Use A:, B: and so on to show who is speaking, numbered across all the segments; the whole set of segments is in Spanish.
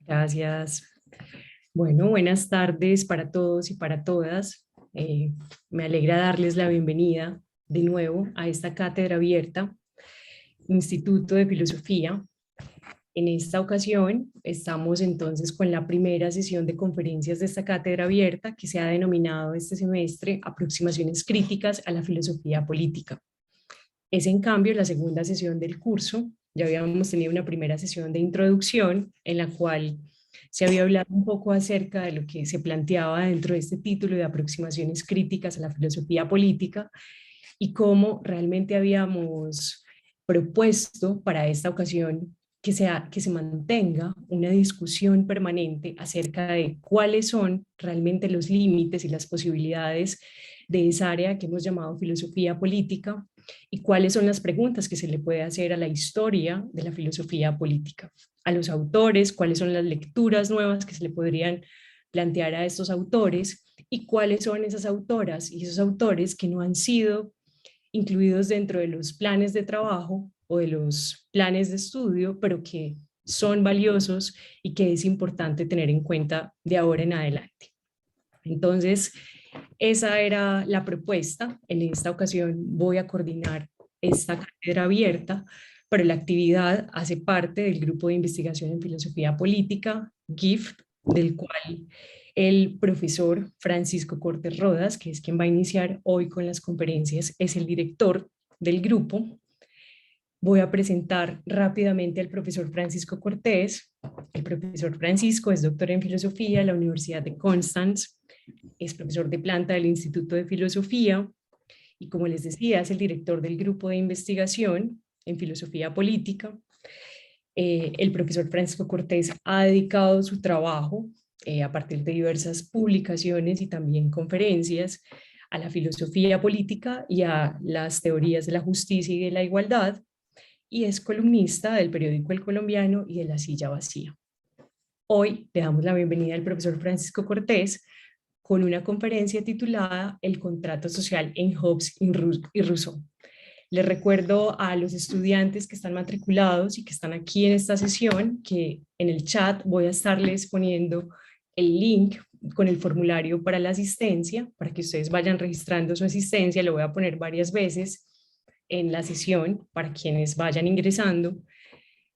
A: Gracias. Bueno, buenas tardes para todos y para todas. Me alegra darles la bienvenida de nuevo a esta cátedra abierta, Instituto de Filosofía. En esta ocasión estamos entonces con la primera sesión de conferencias de esta cátedra abierta que se ha denominado este semestre Aproximaciones críticas a la filosofía política. Es en cambio la segunda sesión del curso. Ya habíamos tenido una primera sesión de introducción en la cual se había hablado un poco acerca de lo que se planteaba dentro de este título de aproximaciones críticas a la filosofía política y cómo realmente habíamos propuesto para esta ocasión que se mantenga una discusión permanente acerca de cuáles son realmente los límites y las posibilidades de esa área que hemos llamado filosofía política y cuáles son las preguntas que se le puede hacer a la historia de la filosofía política, a los autores, cuáles son las lecturas nuevas que se le podrían plantear a estos autores y cuáles son esas autoras y esos autores que no han sido incluidos dentro de los planes de trabajo o de los planes de estudio, pero que son valiosos y que es importante tener en cuenta de ahora en adelante. Entonces, esa era la propuesta. En esta ocasión voy a coordinar esta cátedra abierta, pero la actividad hace parte del Grupo de Investigación en Filosofía Política, GIFT, del cual el profesor Francisco Cortés Rodas, que es quien va a iniciar hoy con las conferencias, es el director del grupo. Voy a presentar rápidamente al profesor Francisco Cortés. El profesor Francisco es doctor en filosofía de la Universidad de Constance, es profesor de planta del Instituto de Filosofía y, como les decía, es el director del grupo de investigación en filosofía política. El profesor Francisco Cortés ha dedicado su trabajo a partir de diversas publicaciones y también conferencias a la filosofía política y a las teorías de la justicia y de la igualdad, y es columnista del periódico El Colombiano y de La Silla Vacía. Hoy le damos la bienvenida al profesor Francisco Cortés con una conferencia titulada El contrato social en Hobbes y Rousseau. Les recuerdo a los estudiantes que están matriculados y que están aquí en esta sesión que en el chat voy a estarles poniendo el link con el formulario para la asistencia, para que ustedes vayan registrando su asistencia. Lo voy a poner varias veces en la sesión para quienes vayan ingresando.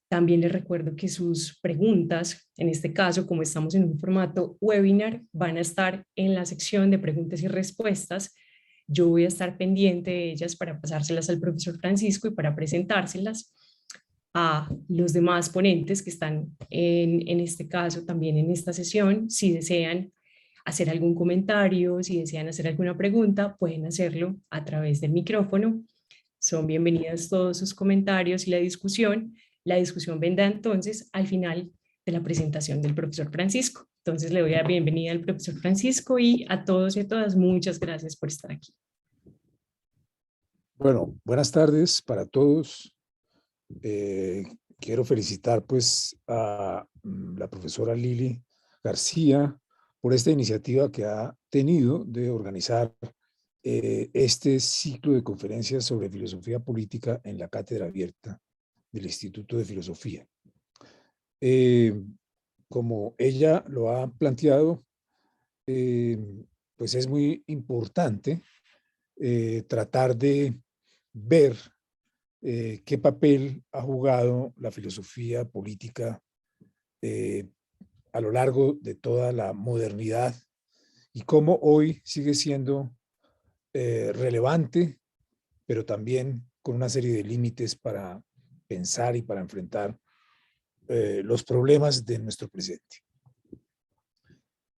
A: También les recuerdo que sus preguntas, en este caso, como estamos en un formato webinar, van a estar en la sección de preguntas y respuestas. Yo voy a estar pendiente de ellas para pasárselas al profesor Francisco y para presentárselas a los demás ponentes que están en este caso también en esta sesión. Si desean hacer algún comentario, si desean hacer alguna pregunta, pueden hacerlo a través del micrófono. Son bienvenidas todos sus comentarios y la discusión. La discusión vendrá entonces al final de la presentación del profesor Francisco. Entonces le doy la bienvenida al profesor Francisco y a todos y a todas, muchas gracias por estar aquí.
B: Bueno, buenas tardes para todos. Quiero felicitar pues a la profesora Lili García por esta iniciativa que ha tenido de organizar este ciclo de conferencias sobre filosofía política en la cátedra abierta del Instituto de Filosofía. Como ella lo ha planteado, pues es muy importante tratar de ver qué papel ha jugado la filosofía política a lo largo de toda la modernidad y cómo hoy sigue siendo relevante, pero también con una serie de límites para pensar y para enfrentar los problemas de nuestro presente.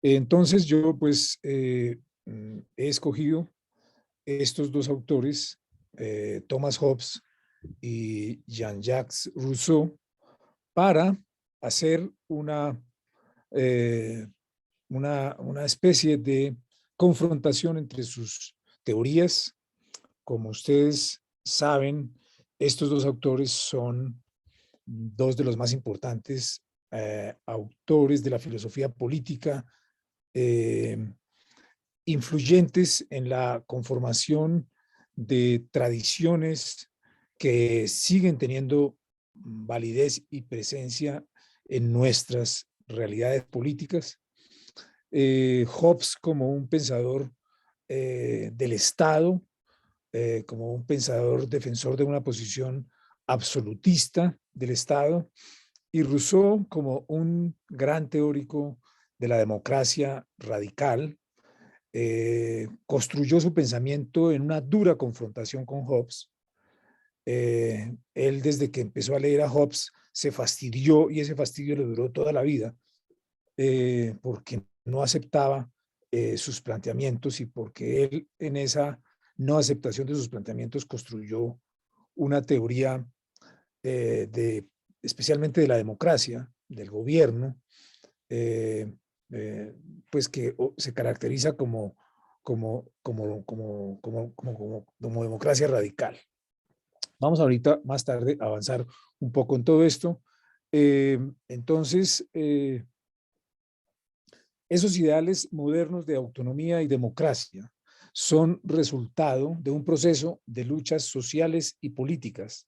B: Entonces yo pues he escogido estos dos autores, Thomas Hobbes y Jean-Jacques Rousseau, para hacer una especie de confrontación entre sus teorías. Como ustedes saben, estos dos autores son dos de los más importantes autores de la filosofía política, influyentes en la conformación de tradiciones que siguen teniendo validez y presencia en nuestras realidades políticas. Hobbes como un pensador del Estado, como un pensador defensor de una posición absolutista del Estado, y Rousseau como un gran teórico de la democracia radical. Construyó su pensamiento en una dura confrontación con Hobbes. Él, desde que empezó a leer a Hobbes, se fastidió, y ese fastidio le duró toda la vida, porque no aceptaba sus planteamientos, y porque él, en esa no aceptación de sus planteamientos, construyó una teoría especialmente de la democracia, del gobierno, pues que se caracteriza como democracia radical. Vamos ahorita, más tarde, a avanzar un poco en todo esto. Entonces, esos ideales modernos de autonomía y democracia son resultado de un proceso de luchas sociales y políticas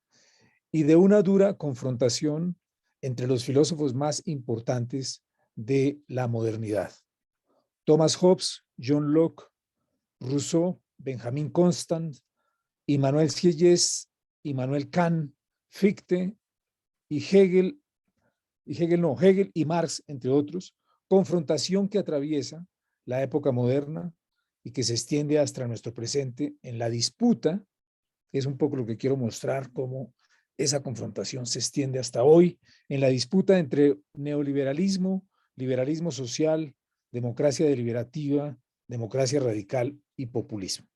B: y de una dura confrontación entre los filósofos más importantes de la modernidad: Thomas Hobbes, John Locke, Rousseau, Benjamin Constant, Immanuel Sieyès, Immanuel Kant, Fichte y Hegel y Marx, entre otros. Confrontación que atraviesa la época moderna y que se extiende hasta nuestro presente en la disputa. Es un poco lo que quiero mostrar, cómo esa confrontación se extiende hasta hoy en la disputa entre neoliberalismo, liberalismo social, democracia deliberativa, democracia radical y populismo.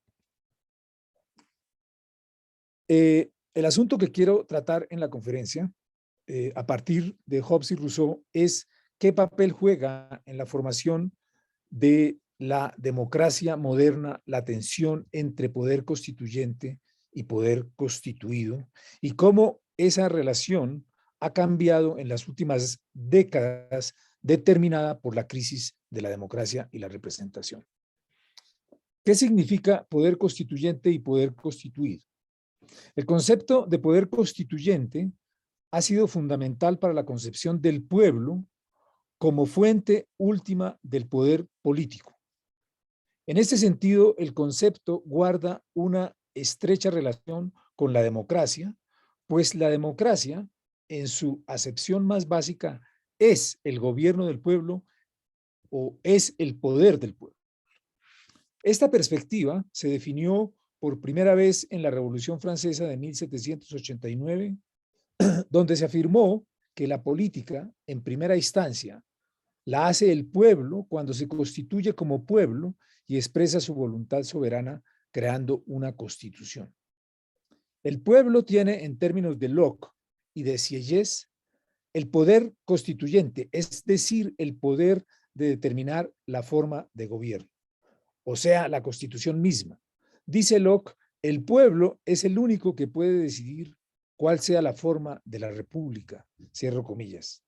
B: El asunto que quiero tratar en la conferencia, a partir de Hobbes y Rousseau, es qué papel juega en la formación de la democracia moderna la tensión entre poder constituyente y poder constituido, y cómo esa relación ha cambiado en las últimas décadas, determinada por la crisis de la democracia y la representación. ¿Qué significa poder constituyente y poder constituido? El concepto de poder constituyente ha sido fundamental para la concepción del pueblo como fuente última del poder político. En este sentido, el concepto guarda una estrecha relación con la democracia, pues la democracia, en su acepción más básica, es el gobierno del pueblo o es el poder del pueblo. Esta perspectiva se definió por primera vez en la Revolución Francesa de 1789, donde se afirmó que la política, en primera instancia, la hace el pueblo cuando se constituye como pueblo y expresa su voluntad soberana creando una constitución. El pueblo tiene, en términos de Locke y de Sieyès, el poder constituyente, es decir, el poder de determinar la forma de gobierno, o sea, la constitución misma. Dice Locke, el pueblo es el único que puede decidir cuál sea la forma de la república, cierro comillas.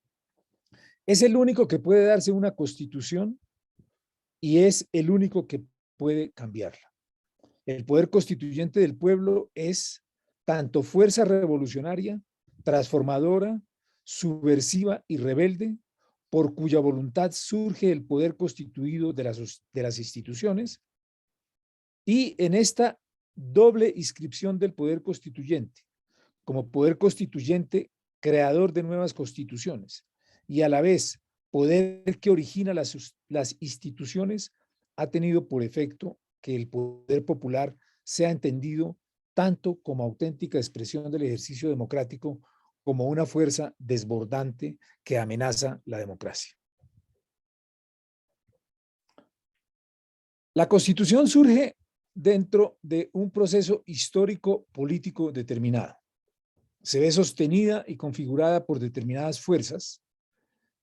B: Es el único que puede darse una constitución y es el único que puede cambiarla. El poder constituyente del pueblo es tanto fuerza revolucionaria, transformadora, subversiva y rebelde, por cuya voluntad surge el poder constituido de las instituciones, y en esta doble inscripción del poder constituyente, como poder constituyente creador de nuevas constituciones, y a la vez poder que origina las instituciones, ha tenido por efecto que el poder popular sea entendido tanto como auténtica expresión del ejercicio democrático como una fuerza desbordante que amenaza la democracia. La Constitución surge dentro de un proceso histórico político determinado. Se ve sostenida y configurada por determinadas fuerzas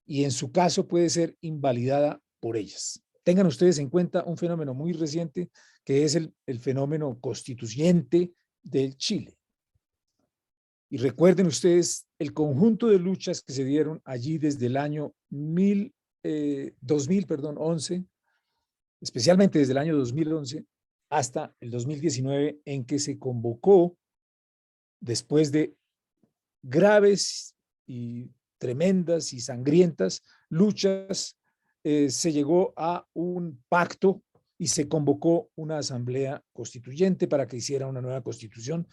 B: y en su caso puede ser invalidada por ellas. Tengan ustedes en cuenta un fenómeno muy reciente que es el fenómeno constituyente del Chile. Y recuerden ustedes el conjunto de luchas que se dieron allí desde el año 2011, especialmente desde el año 2011 hasta el 2019, en que se convocó, después de graves y tremendas y sangrientas luchas, se llegó a un pacto y se convocó una asamblea constituyente para que hiciera una nueva constitución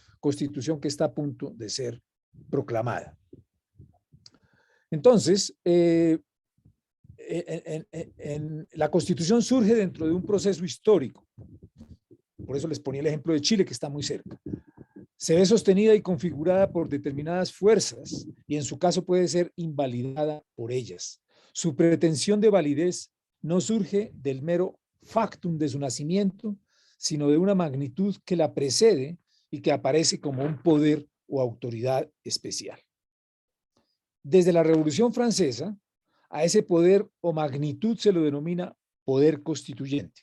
B: que está a punto de ser proclamada. Entonces, la constitución surge dentro de un proceso histórico. Por eso les ponía el ejemplo de Chile, que está muy cerca. Se ve sostenida y configurada por determinadas fuerzas y en su caso puede ser invalidada por ellas. Su pretensión de validez no surge del mero factum de su nacimiento, sino de una magnitud que la precede y que aparece como un poder o autoridad especial. Desde la Revolución Francesa, a ese poder o magnitud se lo denomina poder constituyente.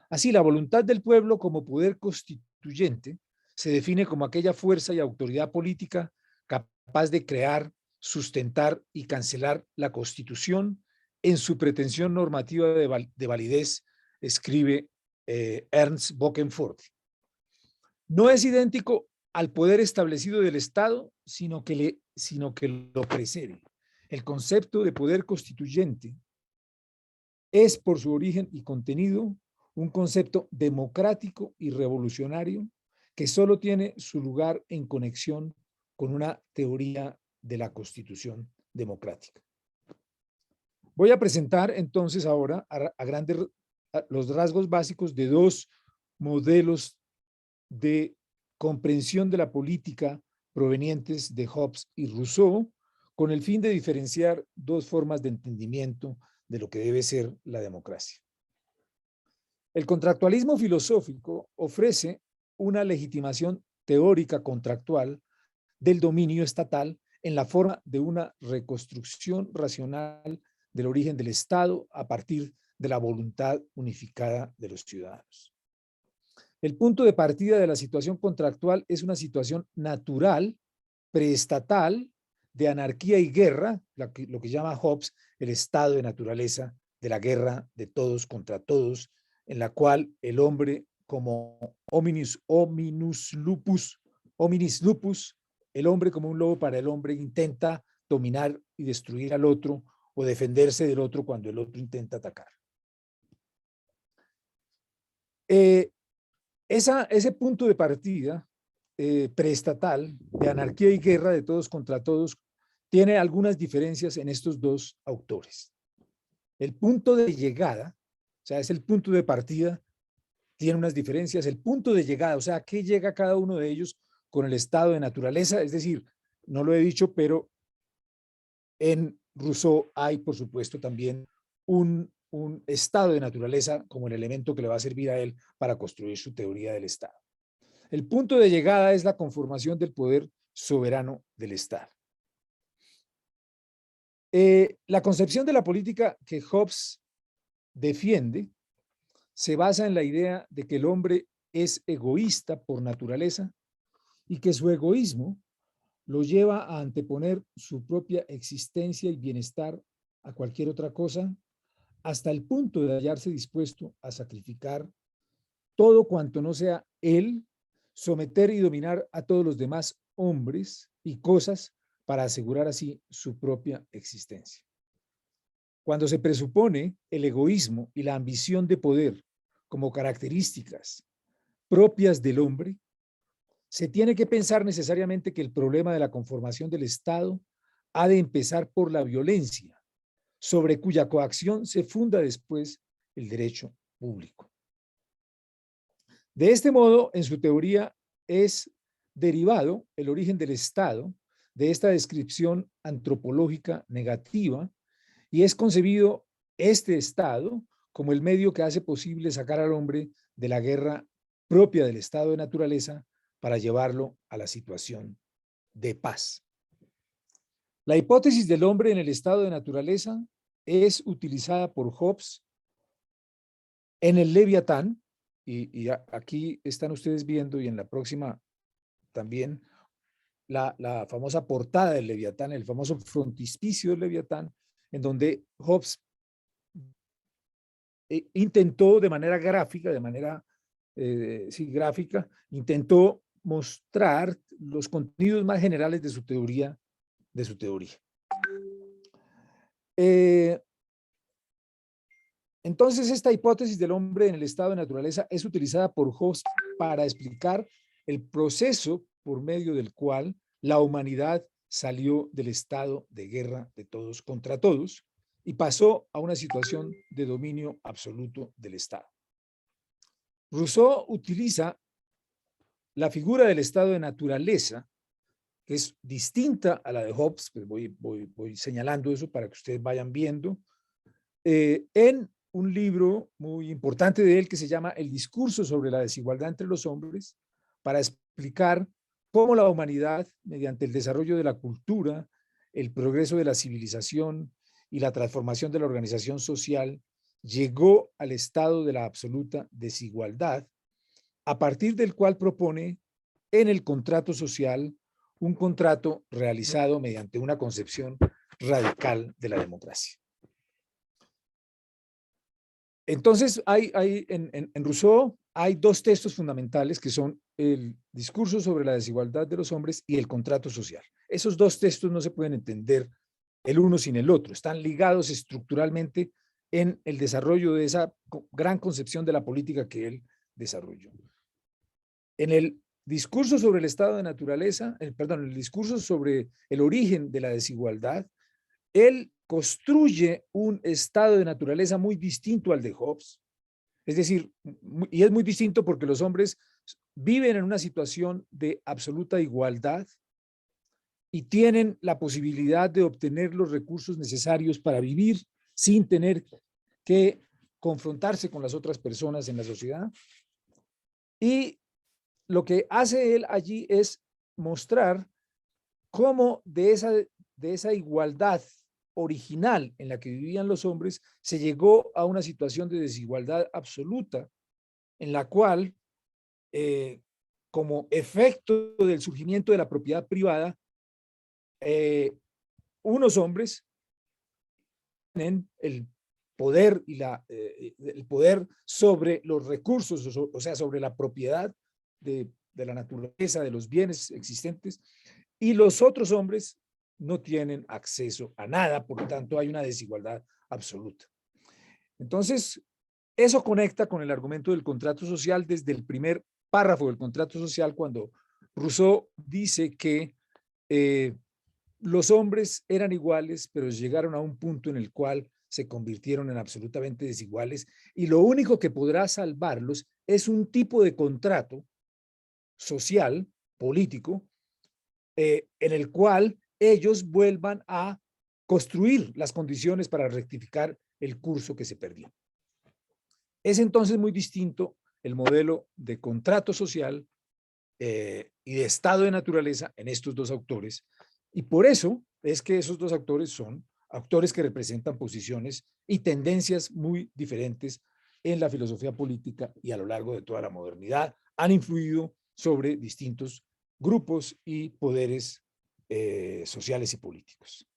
B: Así, la voluntad del pueblo como poder constituyente se define como aquella fuerza y autoridad política capaz de crear, sustentar y cancelar la Constitución en su pretensión normativa de validez, escribe Ernst Bokenford. No es idéntico al poder establecido del Estado, sino que lo precede. El concepto de poder constituyente es, por su origen y contenido, un concepto democrático y revolucionario que solo tiene su lugar en conexión con una teoría de la Constitución democrática. Voy a presentar entonces ahora los rasgos básicos de dos modelos de comprensión de la política provenientes de Hobbes y Rousseau, con el fin de diferenciar dos formas de entendimiento de lo que debe ser la democracia. El contractualismo filosófico ofrece una legitimación teórica contractual del dominio estatal en la forma de una reconstrucción racional del origen del Estado a partir de la voluntad unificada de los ciudadanos. El punto de partida de la situación contractual es una situación natural, preestatal, de anarquía y guerra, lo que llama Hobbes el estado de naturaleza de la guerra de todos contra todos, en la cual el hombre como hominis lupus, el hombre como un lobo para el hombre intenta dominar y destruir al otro o defenderse del otro cuando el otro intenta atacar. Ese punto de partida preestatal de anarquía y guerra de todos contra todos tiene algunas diferencias en estos dos autores. El punto de llegada, o sea, es el punto de partida, tiene unas diferencias. El punto de llegada, o sea, ¿a qué llega cada uno de ellos con el estado de naturaleza? Es decir, no lo he dicho, pero en Rousseau hay, por supuesto, también un estado de naturaleza como el elemento que le va a servir a él para construir su teoría del Estado. El punto de llegada es la conformación del poder soberano del Estado. La concepción de la política que Hobbes defiende se basa en la idea de que el hombre es egoísta por naturaleza y que su egoísmo lo lleva a anteponer su propia existencia y bienestar a cualquier otra cosa, hasta el punto de hallarse dispuesto a sacrificar todo cuanto no sea él, someter y dominar a todos los demás hombres y cosas para asegurar así su propia existencia. Cuando se presupone el egoísmo y la ambición de poder como características propias del hombre, se tiene que pensar necesariamente que el problema de la conformación del Estado ha de empezar por la violencia, sobre cuya coacción se funda después el derecho público. De este modo, en su teoría es derivado el origen del Estado de esta descripción antropológica negativa y es concebido este Estado como el medio que hace posible sacar al hombre de la guerra propia del estado de naturaleza para llevarlo a la situación de paz. La hipótesis del hombre en el estado de naturaleza es utilizada por Hobbes en el Leviatán, y aquí están ustedes viendo, y en la próxima también, la famosa portada del Leviatán, el famoso frontispicio del Leviatán, en donde Hobbes intentó de manera gráfica, gráfica, intentó mostrar los contenidos más generales de su teoría. Eh, entonces, esta hipótesis del hombre en el estado de naturaleza es utilizada por Hobbes para explicar el proceso por medio del cual la humanidad salió del estado de guerra de todos contra todos y pasó a una situación de dominio absoluto del Estado. Rousseau utiliza la figura del estado de naturaleza, que es distinta a la de Hobbes, pues voy señalando eso para que ustedes vayan viendo, en un libro muy importante de él que se llama El discurso sobre la desigualdad entre los hombres, para explicar cómo la humanidad, mediante el desarrollo de la cultura, el progreso de la civilización y la transformación de la organización social, llegó al estado de la absoluta desigualdad, a partir del cual propone en el contrato social un contrato realizado mediante una concepción radical de la democracia. Entonces, en Rousseau hay dos textos fundamentales que son el discurso sobre la desigualdad de los hombres y el contrato social. Esos dos textos no se pueden entender el uno sin el otro, están ligados estructuralmente en el desarrollo de esa gran concepción de la política que él desarrolló. En el discurso sobre el estado de naturaleza, perdón, el discurso sobre el origen de la desigualdad, él construye un estado de naturaleza muy distinto al de Hobbes. Es decir, y es muy distinto porque los hombres viven en una situación de absoluta igualdad y tienen la posibilidad de obtener los recursos necesarios para vivir sin tener que confrontarse con las otras personas en la sociedad. Y lo que hace él allí es mostrar cómo de esa igualdad original en la que vivían los hombres se llegó a una situación de desigualdad absoluta en la cual, como efecto del surgimiento de la propiedad privada, unos hombres tienen el poder el poder sobre los recursos, o sea, sobre la propiedad de la naturaleza, de los bienes existentes, y los otros hombres no tienen acceso a nada, por lo tanto hay una desigualdad absoluta. Entonces, eso conecta con el argumento del contrato social desde el primer párrafo del contrato social, cuando Rousseau dice que los hombres eran iguales, pero llegaron a un punto en el cual se convirtieron en absolutamente desiguales y lo único que podrá salvarlos es un tipo de contrato social, político, en el cual ellos vuelvan a construir las condiciones para rectificar el curso que se perdió. Es entonces muy distinto el modelo de contrato social y de estado de naturaleza en estos dos autores, y por eso es que esos dos autores son autores que representan posiciones y tendencias muy diferentes en la filosofía política y a lo largo de toda la modernidad han influido sobre distintos grupos y poderes sociales y políticos.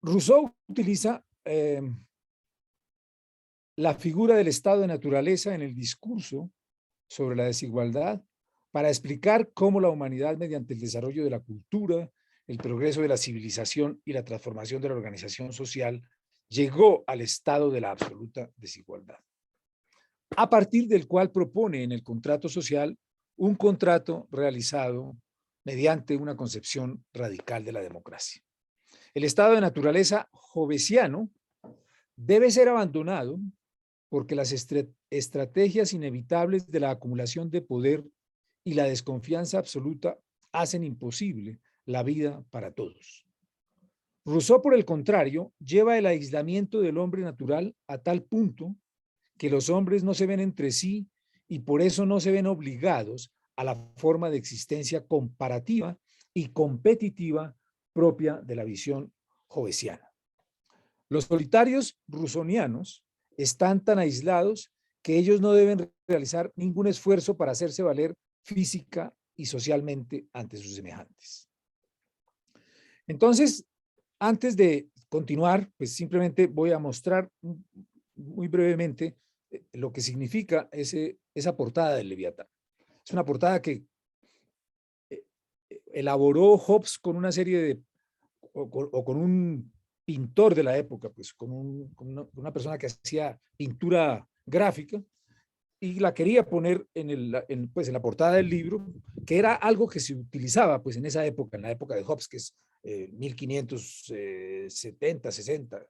B: Rousseau utiliza la figura del estado de naturaleza en el discurso sobre la desigualdad para explicar cómo la humanidad, mediante el desarrollo de la cultura, el progreso de la civilización y la transformación de la organización social, llegó al estado de la absoluta desigualdad, a partir del cual propone en el contrato social un contrato realizado mediante una concepción radical de la democracia. El estado de naturaleza hobbesiano debe ser abandonado porque las estrategias inevitables de la acumulación de poder y la desconfianza absoluta hacen imposible la vida para todos. Rousseau, por el contrario, lleva el aislamiento del hombre natural a tal punto que los hombres no se ven entre sí y por eso no se ven obligados a la forma de existencia comparativa y competitiva propia de la visión hobbesiana. Los solitarios rousseauianos están tan aislados que ellos no deben realizar ningún esfuerzo para hacerse valer física y socialmente ante sus semejantes. Entonces, antes de continuar, pues simplemente voy a mostrar muy brevemente lo que significa esa portada del Leviatán. Es una portada que elaboró Hobbes con una serie o con un pintor de la época, pues con una persona que hacía pintura gráfica, y la quería poner pues, en la portada del libro, que era algo que se utilizaba pues, en esa época, en la época de Hobbes, que es 1570, 60.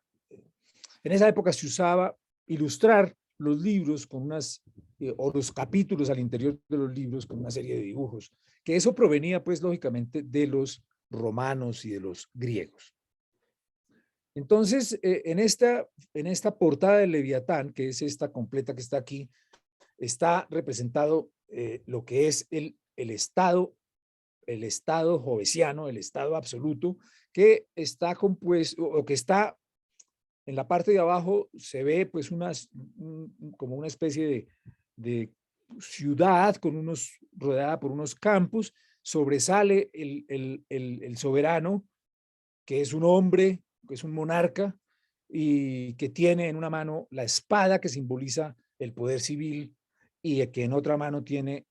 B: En esa época se usaba ilustrar los libros con o los capítulos al interior de los libros con una serie de dibujos, que eso provenía pues lógicamente de los romanos y de los griegos. Entonces, en esta portada del Leviatán, que es esta completa que está aquí, está representado lo que es el estado hobbesiano, el estado absoluto, que está compuesto, o que está en la parte de abajo, se ve pues como una especie de ciudad rodeada por unos campos, sobresale el soberano, que es un hombre, que es un monarca, y que tiene en una mano la espada que simboliza el poder civil, y que en otra mano tiene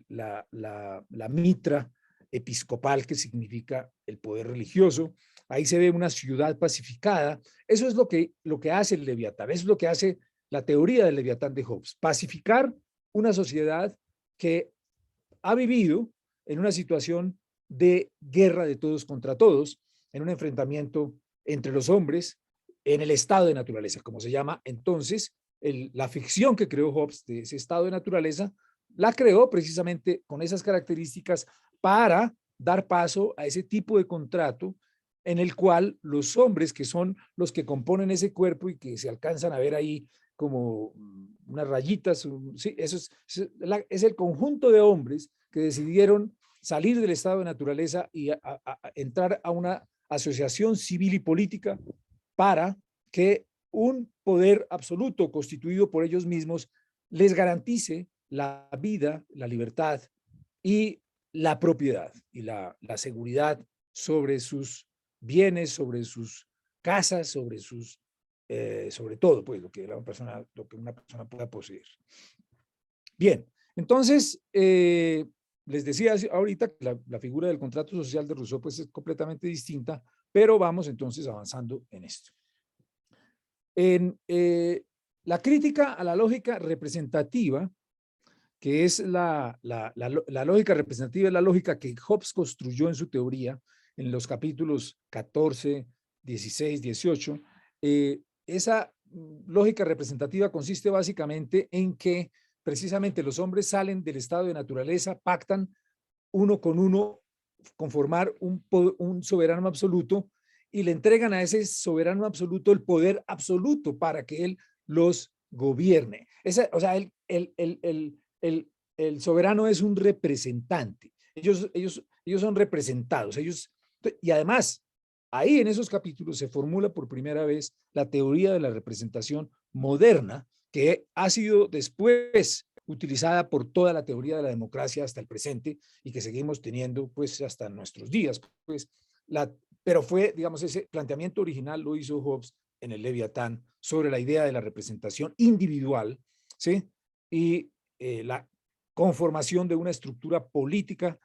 B: la mitra episcopal, que significa el poder religioso. Ahí se ve una ciudad pacificada. Eso es lo que hace el Leviatán, eso es lo que hace la teoría del Leviatán de Hobbes, pacificar una sociedad que ha vivido en una situación de guerra de todos contra todos, en un enfrentamiento entre los hombres, en el estado de naturaleza, como se llama entonces. La ficción que creó Hobbes de ese estado de naturaleza, la creó precisamente con esas características para dar paso a ese tipo de contrato en el cual los hombres, que son los que componen ese cuerpo y que se alcanzan a ver ahí como unas rayitas, sí, eso es el conjunto de hombres que decidieron salir del estado de naturaleza y entrar a una asociación civil y política para que un poder absoluto constituido por ellos mismos les garantice la vida, la libertad y la propiedad y la seguridad sobre sus bienes, sobre sus casas, sobre todo, pues, lo que una persona pueda poseer. Bien, entonces, les decía ahorita que la figura del contrato social de Rousseau pues, es completamente distinta, pero vamos entonces avanzando en esto. En la crítica a la lógica representativa, que es la lógica representativa, es la lógica que Hobbes construyó en su teoría en los capítulos 14, 16, 18. Esa lógica representativa consiste básicamente en que precisamente los hombres salen del estado de naturaleza, pactan uno con uno, conformar un soberano absoluto y le entregan a ese soberano absoluto el poder absoluto para que él los gobierne. O sea, el soberano es un representante. Ellos son representados. Y además, ahí en esos capítulos se formula por primera vez la teoría de la representación moderna, que ha sido después utilizada por toda la teoría de la democracia hasta el presente y que seguimos teniendo pues hasta nuestros días. Pues, pero fue, digamos, ese planteamiento original lo hizo Hobbes en el Leviatán sobre la idea de la representación individual, ¿sí? Y la conformación de una estructura política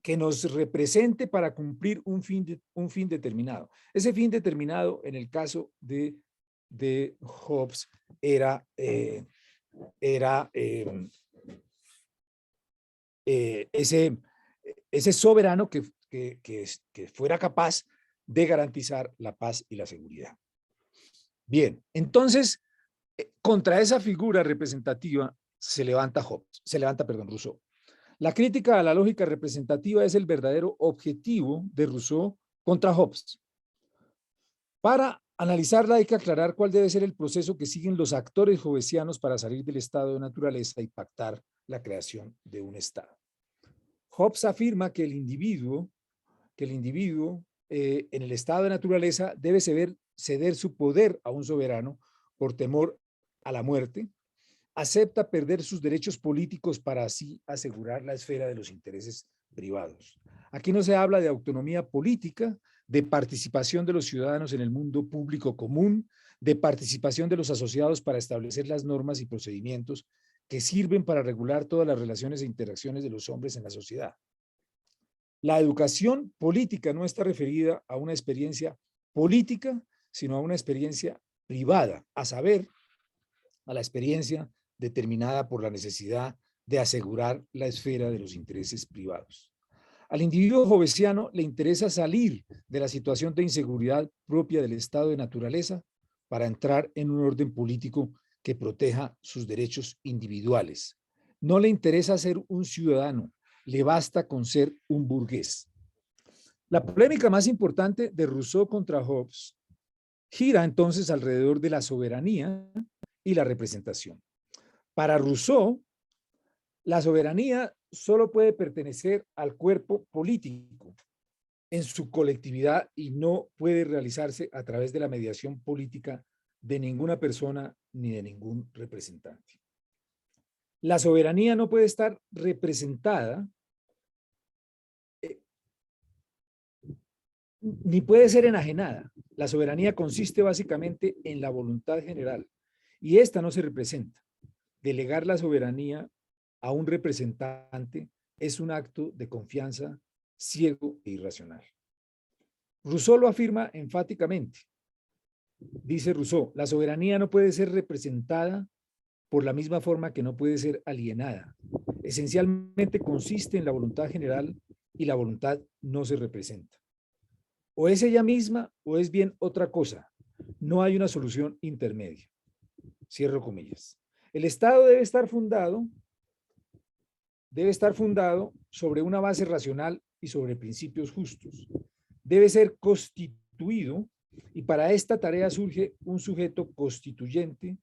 B: que nos represente para cumplir un fin determinado. Ese fin determinado, en el caso de Hobbes, era ese soberano que fuera capaz de garantizar la paz y la seguridad. Bien, entonces, contra esa figura representativa se levanta Rousseau. La crítica a la lógica representativa es el verdadero objetivo de Rousseau contra Hobbes. Para analizarla hay que aclarar cuál debe ser el proceso que siguen los actores hobbesianos para salir del estado de naturaleza y pactar la creación de un estado. Hobbes afirma que el individuo en el estado de naturaleza debe ceder su poder a un soberano por temor a la muerte, acepta perder sus derechos políticos para así asegurar la esfera de los intereses privados. Aquí no se habla de autonomía política, de participación de los ciudadanos en el mundo público común, de participación de los asociados para establecer las normas y procedimientos que sirven para regular todas las relaciones e interacciones de los hombres en la sociedad. La educación política no está referida a una experiencia política, sino a una experiencia privada, a saber, a la experiencia determinada por la necesidad de asegurar la esfera de los intereses privados. Al individuo jovesiano le interesa salir de la situación de inseguridad propia del estado de naturaleza para entrar en un orden político que proteja sus derechos individuales. No le interesa ser un ciudadano, le basta con ser un burgués. La polémica más importante de Rousseau contra Hobbes gira entonces alrededor de la soberanía y la representación. Para Rousseau, la soberanía solo puede pertenecer al cuerpo político en su colectividad y no puede realizarse a través de la mediación política de ninguna persona ni de ningún representante. La soberanía no puede estar representada ni puede ser enajenada. La soberanía consiste básicamente en la voluntad general y esta no se representa. Delegar la soberanía a un representante es un acto de confianza ciego e irracional. Rousseau lo afirma enfáticamente. Dice Rousseau, la soberanía no puede ser representada por la misma forma que no puede ser alienada. Esencialmente consiste en la voluntad general y la voluntad no se representa. O es ella misma o es bien otra cosa. No hay una solución intermedia. Cierro comillas. El Estado debe estar fundado sobre una base racional y sobre principios justos. Debe ser constituido y para esta tarea surge un sujeto constituyente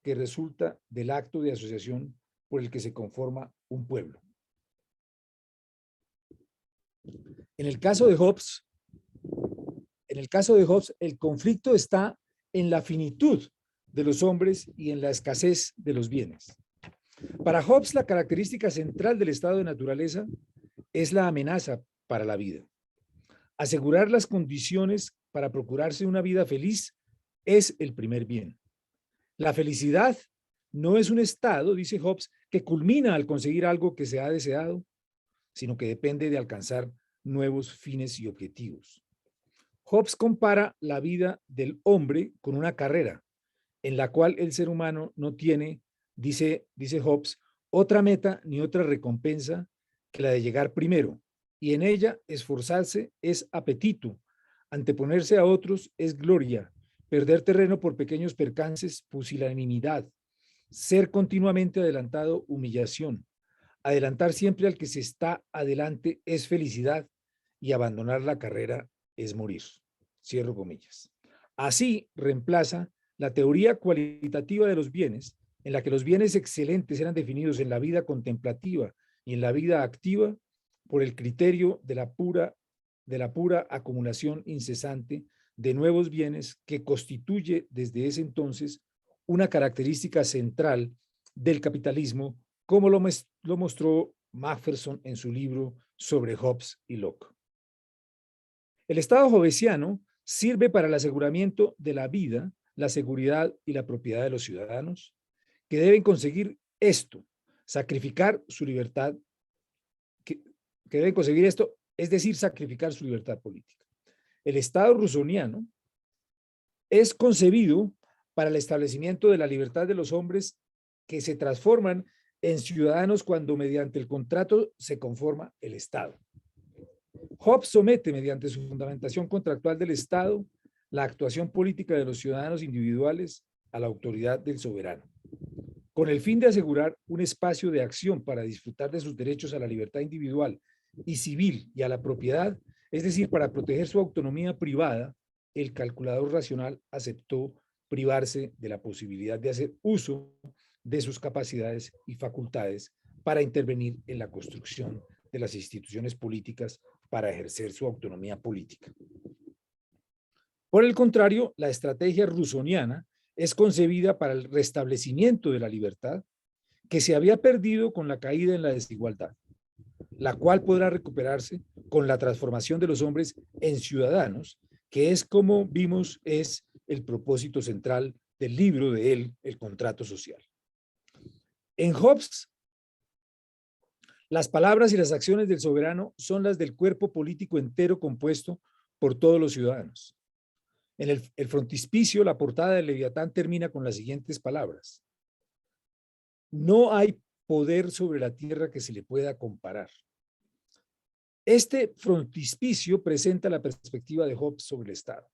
B: que resulta del acto de asociación por el que se conforma un pueblo. En el caso de Hobbes, el conflicto está en la finitud de los hombres y en la escasez de los bienes. Para Hobbes, la característica central del estado de naturaleza es la amenaza para la vida. Asegurar las condiciones para procurarse una vida feliz es el primer bien. La felicidad no es un estado, dice Hobbes, que culmina al conseguir algo que se ha deseado, sino que depende de alcanzar nuevos fines y objetivos. Hobbes compara la vida del hombre con una carrera, en la cual el ser humano no tiene, dice Hobbes, otra meta ni otra recompensa que la de llegar primero, y en ella esforzarse es apetito, anteponerse a otros es gloria, perder terreno por pequeños percances, pusilanimidad, ser continuamente adelantado, humillación, adelantar siempre al que se está adelante es felicidad y abandonar la carrera es morir. Cierro comillas. Así reemplaza la teoría cualitativa de los bienes, en la que los bienes excelentes eran definidos en la vida contemplativa y en la vida activa por el criterio de la pura acumulación incesante de nuevos bienes que constituye desde ese entonces una característica central del capitalismo, como lo mostró Macpherson en su libro sobre Hobbes y Locke. El Estado hobbesiano sirve para el aseguramiento de la vida, la seguridad y la propiedad de los ciudadanos, que deben conseguir esto, sacrificar su libertad, que deben conseguir esto, es decir, sacrificar su libertad política. El Estado rousseauiano es concebido para el establecimiento de la libertad de los hombres que se transforman en ciudadanos cuando mediante el contrato se conforma el Estado. Hobbes somete mediante su fundamentación contractual del Estado la actuación política de los ciudadanos individuales a la autoridad del soberano, con el fin de asegurar un espacio de acción para disfrutar de sus derechos a la libertad individual y civil y a la propiedad, es decir, para proteger su autonomía privada. El calculador racional aceptó privarse de la posibilidad de hacer uso de sus capacidades y facultades para intervenir en la construcción de las instituciones políticas para ejercer su autonomía política. Por el contrario, la estrategia rousseauiana es concebida para el restablecimiento de la libertad que se había perdido con la caída en la desigualdad, la cual podrá recuperarse con la transformación de los hombres en ciudadanos, que es, como vimos, es el propósito central del libro de él, El contrato social. En Hobbes, Las palabras y las acciones del soberano son las del cuerpo político entero compuesto por todos los ciudadanos. En el frontispicio, la portada del Leviatán termina con las siguientes palabras: no hay poder sobre la tierra que se le pueda comparar. Este frontispicio presenta la perspectiva de Hobbes sobre el Estado.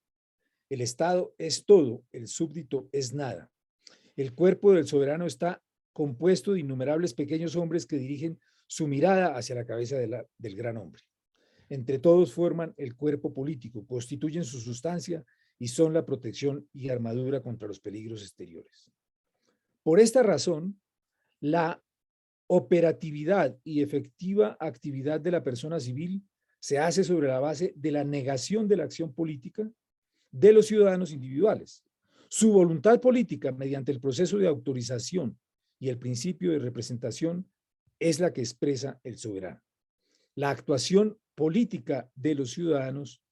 B: El Estado es todo, el súbdito es nada. El cuerpo del soberano está compuesto de innumerables pequeños hombres que dirigen su mirada hacia la cabeza del gran hombre. Entre todos forman el cuerpo político, constituyen su sustancia y son la protección y armadura contra los peligros exteriores. Por esta razón, la operatividad y efectiva actividad de la persona civil se hace sobre la base de la negación de la acción política de los ciudadanos individuales. Su voluntad política, mediante el proceso de autorización y el principio de representación, es la que expresa el soberano. La actuación política de los ciudadanos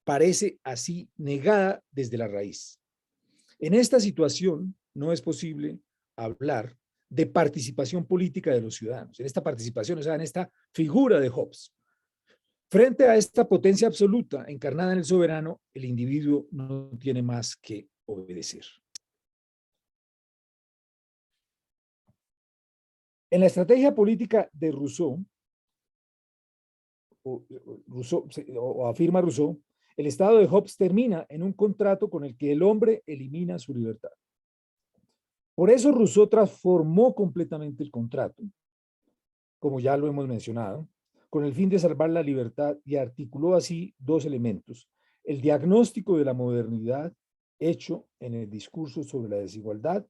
B: parece así negada desde la raíz. En esta situación no es posible hablar de participación política de los ciudadanos, en esta participación, o sea, en esta figura de Hobbes. Frente a esta potencia absoluta encarnada en el soberano, el individuo no tiene más que obedecer. En la estrategia política de Rousseau, o afirma Rousseau, el estado de Hobbes termina en un contrato con el que el hombre elimina su libertad. Por eso Rousseau transformó completamente el contrato, como ya lo hemos mencionado, con el fin de salvar la libertad, y articuló así dos elementos: el diagnóstico de la modernidad hecho en el discurso sobre la desigualdad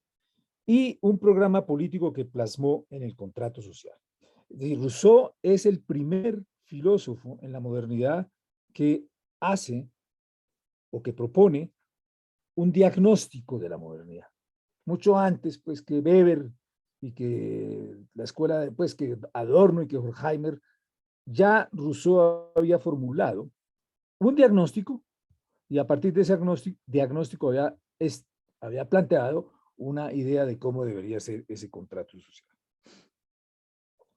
B: y un programa político que plasmó en el contrato social. Es decir, Rousseau es el primer filósofo en la modernidad que hace o que propone un diagnóstico de la modernidad. Mucho antes, pues, que Weber y que la escuela, pues, que Adorno y que Horkheimer, ya Rousseau había formulado un diagnóstico, y a partir de ese diagnóstico había planteado una idea de cómo debería ser ese contrato social.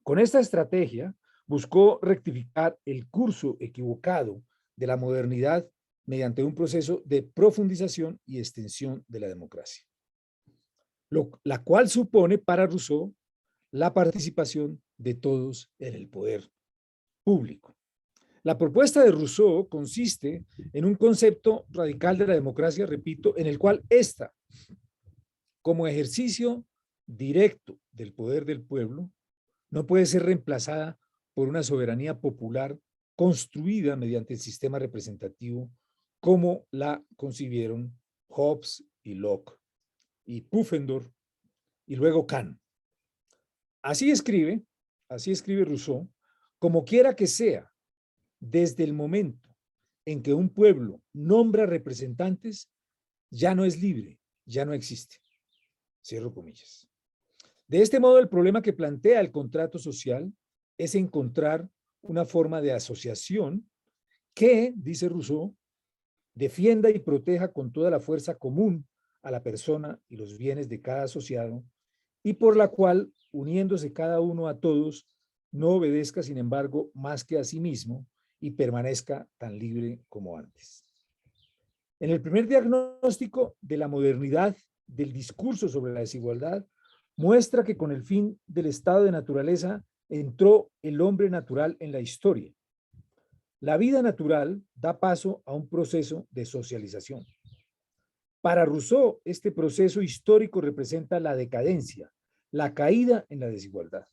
B: Con esta estrategia buscó rectificar el curso equivocado de la modernidad mediante un proceso de profundización y extensión de la democracia, la cual supone para Rousseau la participación de todos en el poder público. La propuesta de Rousseau consiste en un concepto radical de la democracia, repito, en el cual ésta, como ejercicio directo del poder del pueblo, no puede ser reemplazada por una soberanía popular construida mediante el sistema representativo como la concibieron Hobbes y Locke y Pufendorf y luego Kant. Así escribe Rousseau: como quiera que sea, desde el momento en que un pueblo nombra representantes, ya no es libre, ya no existe. Cierro comillas. De este modo, el problema que plantea el contrato social es encontrar una forma de asociación que, dice Rousseau, defienda y proteja con toda la fuerza común a la persona y los bienes de cada asociado, y por la cual, uniéndose cada uno a todos, no obedezca, sin embargo, más que a sí mismo y permanezca tan libre como antes. En el primer diagnóstico de la modernidad del discurso sobre la desigualdad, muestra que con el fin del estado de naturaleza entró el hombre natural en la historia. La vida natural da paso a un proceso de socialización. Para Rousseau, este proceso histórico representa la decadencia, la caída en la desigualdad.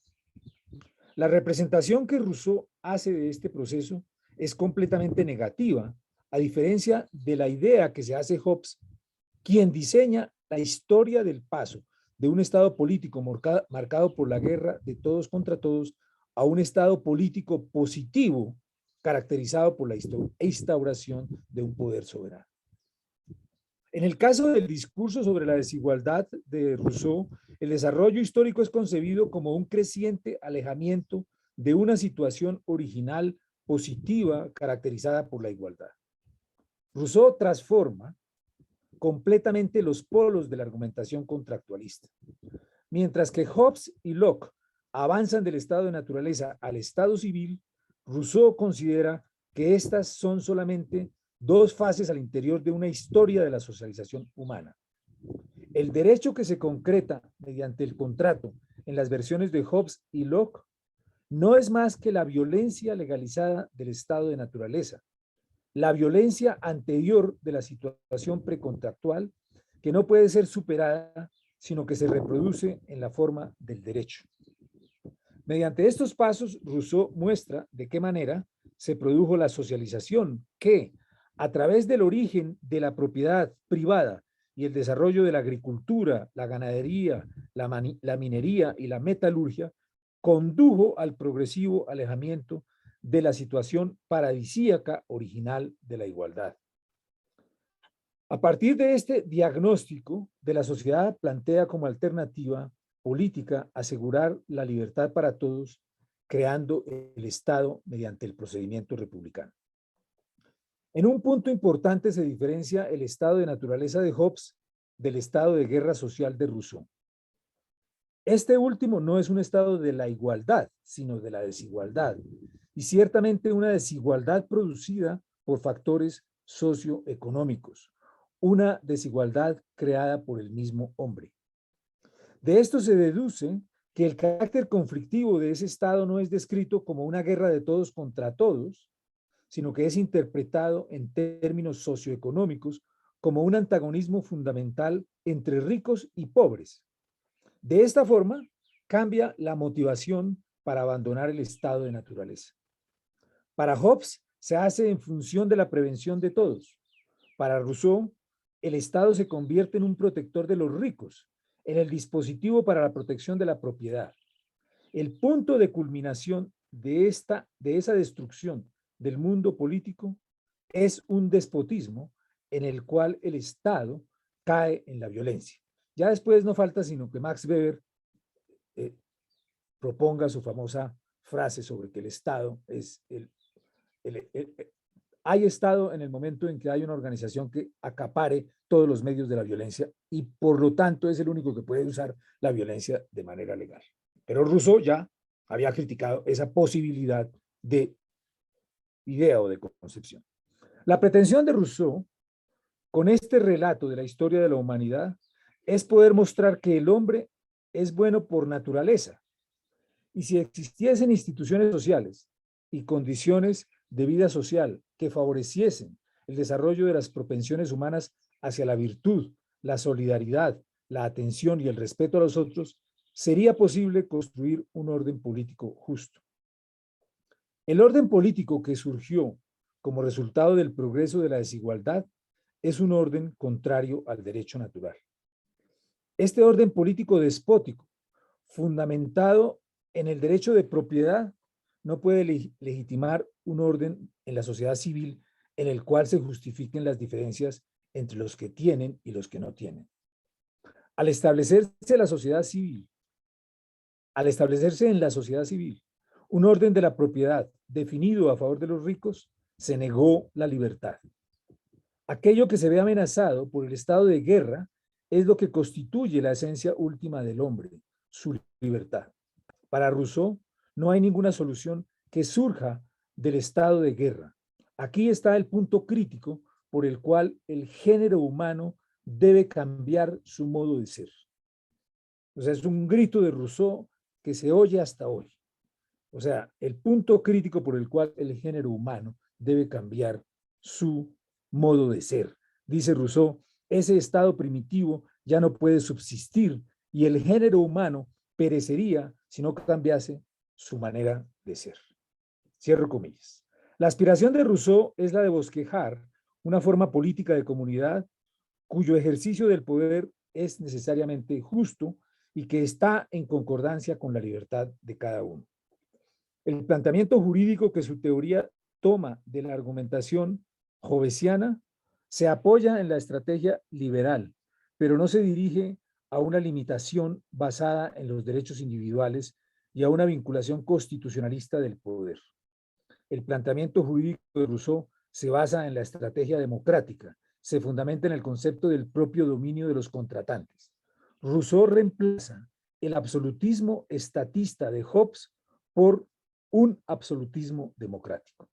B: La representación que Rousseau hace de este proceso es completamente negativa, a diferencia de la idea que se hace Hobbes, quien diseña la historia del paso de un estado político marcado por la guerra de todos contra todos a un estado político positivo caracterizado por la instauración de un poder soberano. En el caso del discurso sobre la desigualdad de Rousseau, el desarrollo histórico es concebido como un creciente alejamiento de una situación original positiva caracterizada por la igualdad. Rousseau transforma completamente los polos de la argumentación contractualista. Mientras que Hobbes y Locke avanzan del estado de naturaleza al estado civil, Rousseau considera que estas son solamente dos fases al interior de una historia de la socialización humana. El derecho que se concreta mediante el contrato en las versiones de Hobbes y Locke no es más que la violencia legalizada del estado de naturaleza, la violencia anterior de la situación precontractual que no puede ser superada, sino que se reproduce en la forma del derecho. Mediante estos pasos, Rousseau muestra de qué manera se produjo la socialización que, a través del origen de la propiedad privada y el desarrollo de la agricultura, la ganadería, la minería y la metalurgia, condujo al progresivo alejamiento de la situación paradisíaca original de la igualdad. A partir de este diagnóstico de la sociedad, plantea como alternativa política asegurar la libertad para todos, creando el Estado mediante el procedimiento republicano. En un punto importante se diferencia el estado de naturaleza de Hobbes del estado de guerra social de Rousseau. Este último no es un estado de la igualdad, sino de la desigualdad, y ciertamente una desigualdad producida por factores socioeconómicos, una desigualdad creada por el mismo hombre. De esto se deduce que el carácter conflictivo de ese estado no es descrito como una guerra de todos contra todos, sino que es interpretado en términos socioeconómicos como un antagonismo fundamental entre ricos y pobres. De esta forma, cambia la motivación para abandonar el estado de naturaleza. Para Hobbes, se hace en función de la prevención de todos. Para Rousseau, el Estado se convierte en un protector de los ricos, en el dispositivo para la protección de la propiedad. El punto de culminación de esa destrucción del mundo político es un despotismo en el cual el Estado cae en la violencia. Ya después no falta sino que Max Weber proponga su famosa frase sobre que el Estado es hay Estado en el momento en que hay una organización que acapare todos los medios de la violencia y por lo tanto es el único que puede usar la violencia de manera legal. Pero Rousseau ya había criticado esa posibilidad de idea o de concepción. La pretensión de Rousseau con este relato de la historia de la humanidad es poder mostrar que el hombre es bueno por naturaleza y si existiesen instituciones sociales y condiciones de vida social que favoreciesen el desarrollo de las propensiones humanas hacia la virtud, la solidaridad, la atención y el respeto a los otros, sería posible construir un orden político justo. El orden político que surgió como resultado del progreso de la desigualdad es un orden contrario al derecho natural. Este orden político despótico, fundamentado en el derecho de propiedad, no puede legitimar un orden en la sociedad civil en el cual se justifiquen las diferencias entre los que tienen y los que no tienen. Al establecerse en la sociedad civil, un orden de la propiedad definido a favor de los ricos, se negó la libertad. Aquello que se ve amenazado por el estado de guerra es lo que constituye la esencia última del hombre, su libertad. Para Rousseau, no hay ninguna solución que surja del estado de guerra. Aquí está el punto crítico por el cual el género humano debe cambiar su modo de ser. O sea, es un grito de Rousseau que se oye hasta hoy. O sea, el punto crítico por el cual el género humano debe cambiar su modo de ser. Dice Rousseau, ese estado primitivo ya no puede subsistir y el género humano perecería si no cambiase su manera de ser. Cierro comillas. La aspiración de Rousseau es la de bosquejar una forma política de comunidad cuyo ejercicio del poder es necesariamente justo y que está en concordancia con la libertad de cada uno. El planteamiento jurídico que su teoría toma de la argumentación hobbesiana se apoya en la estrategia liberal, pero no se dirige a una limitación basada en los derechos individuales y a una vinculación constitucionalista del poder. El planteamiento jurídico de Rousseau se basa en la estrategia democrática, se fundamenta en el concepto del propio dominio de los contratantes. Rousseau reemplaza el absolutismo estatista de Hobbes por un absolutismo democrático.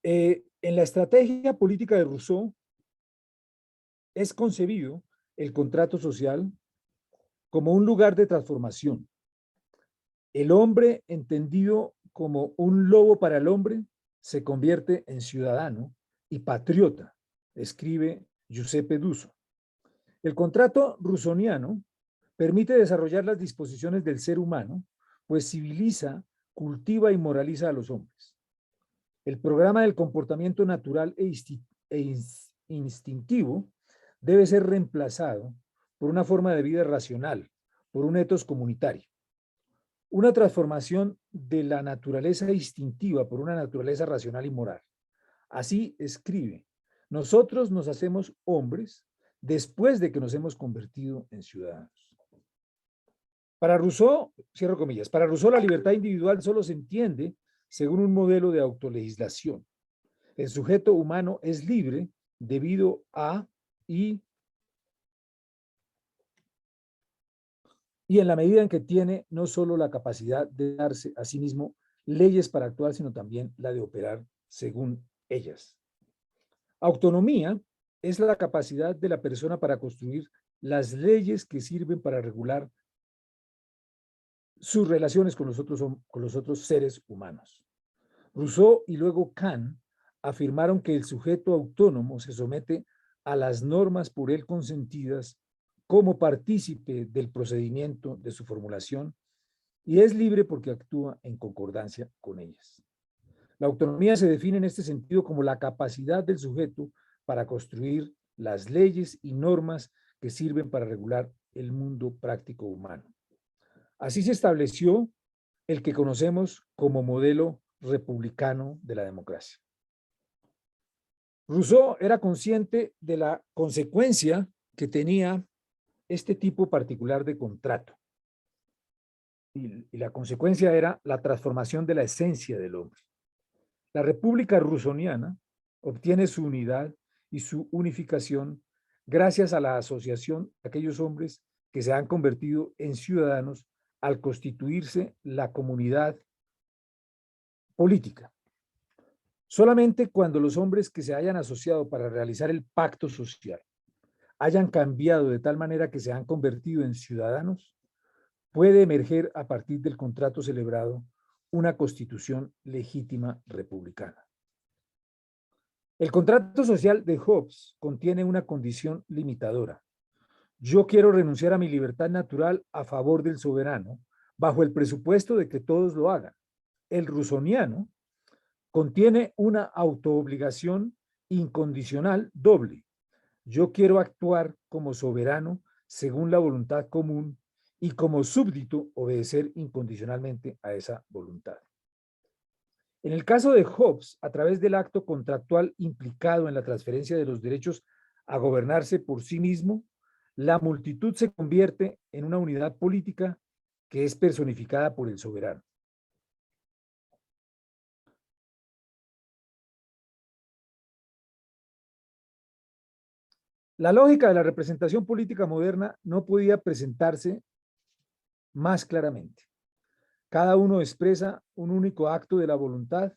B: En la estrategia política de Rousseau es concebido el contrato social como un lugar de transformación. El hombre, entendido como un lobo para el hombre, se convierte en ciudadano y patriota, escribe Giuseppe Duso. El contrato rusoniano permite desarrollar las disposiciones del ser humano, pues civiliza, cultiva y moraliza a los hombres. El programa del comportamiento natural e instintivo debe ser reemplazado por una forma de vida racional, por un etos comunitario. Una transformación de la naturaleza instintiva por una naturaleza racional y moral. Así escribe: nosotros nos hacemos hombres después de que nos hemos convertido en ciudadanos. Para Rousseau, cierro comillas, para Rousseau la libertad individual solo se entiende según un modelo de autolegislación. El sujeto humano es libre debido a y en la medida en que tiene no solo la capacidad de darse a sí mismo leyes para actuar, sino también la de operar según ellas. Autonomía es la capacidad de la persona para construir las leyes que sirven para regular sus relaciones con los otros seres humanos. Rousseau y luego Kant afirmaron que el sujeto autónomo se somete a las normas por él consentidas como partícipe del procedimiento de su formulación y es libre porque actúa en concordancia con ellas. La autonomía se define en este sentido como la capacidad del sujeto para construir las leyes y normas que sirven para regular el mundo práctico humano. Así se estableció el que conocemos como modelo republicano de la democracia. Rousseau era consciente de la consecuencia que tenía este tipo particular de contrato. Y la consecuencia era la transformación de la esencia del hombre. La República Rousseauiana obtiene su unidad y su unificación gracias a la asociación de aquellos hombres que se han convertido en ciudadanos al constituirse la comunidad política. Solamente cuando los hombres que se hayan asociado para realizar el pacto social hayan cambiado de tal manera que se han convertido en ciudadanos, puede emerger a partir del contrato celebrado una constitución legítima republicana. El contrato social de Hobbes contiene una condición limitadora. Yo quiero renunciar a mi libertad natural a favor del soberano, bajo el presupuesto de que todos lo hagan. El rousseauiano contiene una autoobligación incondicional doble. Yo quiero actuar como soberano según la voluntad común y como súbdito obedecer incondicionalmente a esa voluntad. En el caso de Hobbes, a través del acto contractual implicado en la transferencia de los derechos a gobernarse por sí mismo, la multitud se convierte en una unidad política que es personificada por el soberano. La lógica de la representación política moderna no podía presentarse más claramente. Cada uno expresa un único acto de la voluntad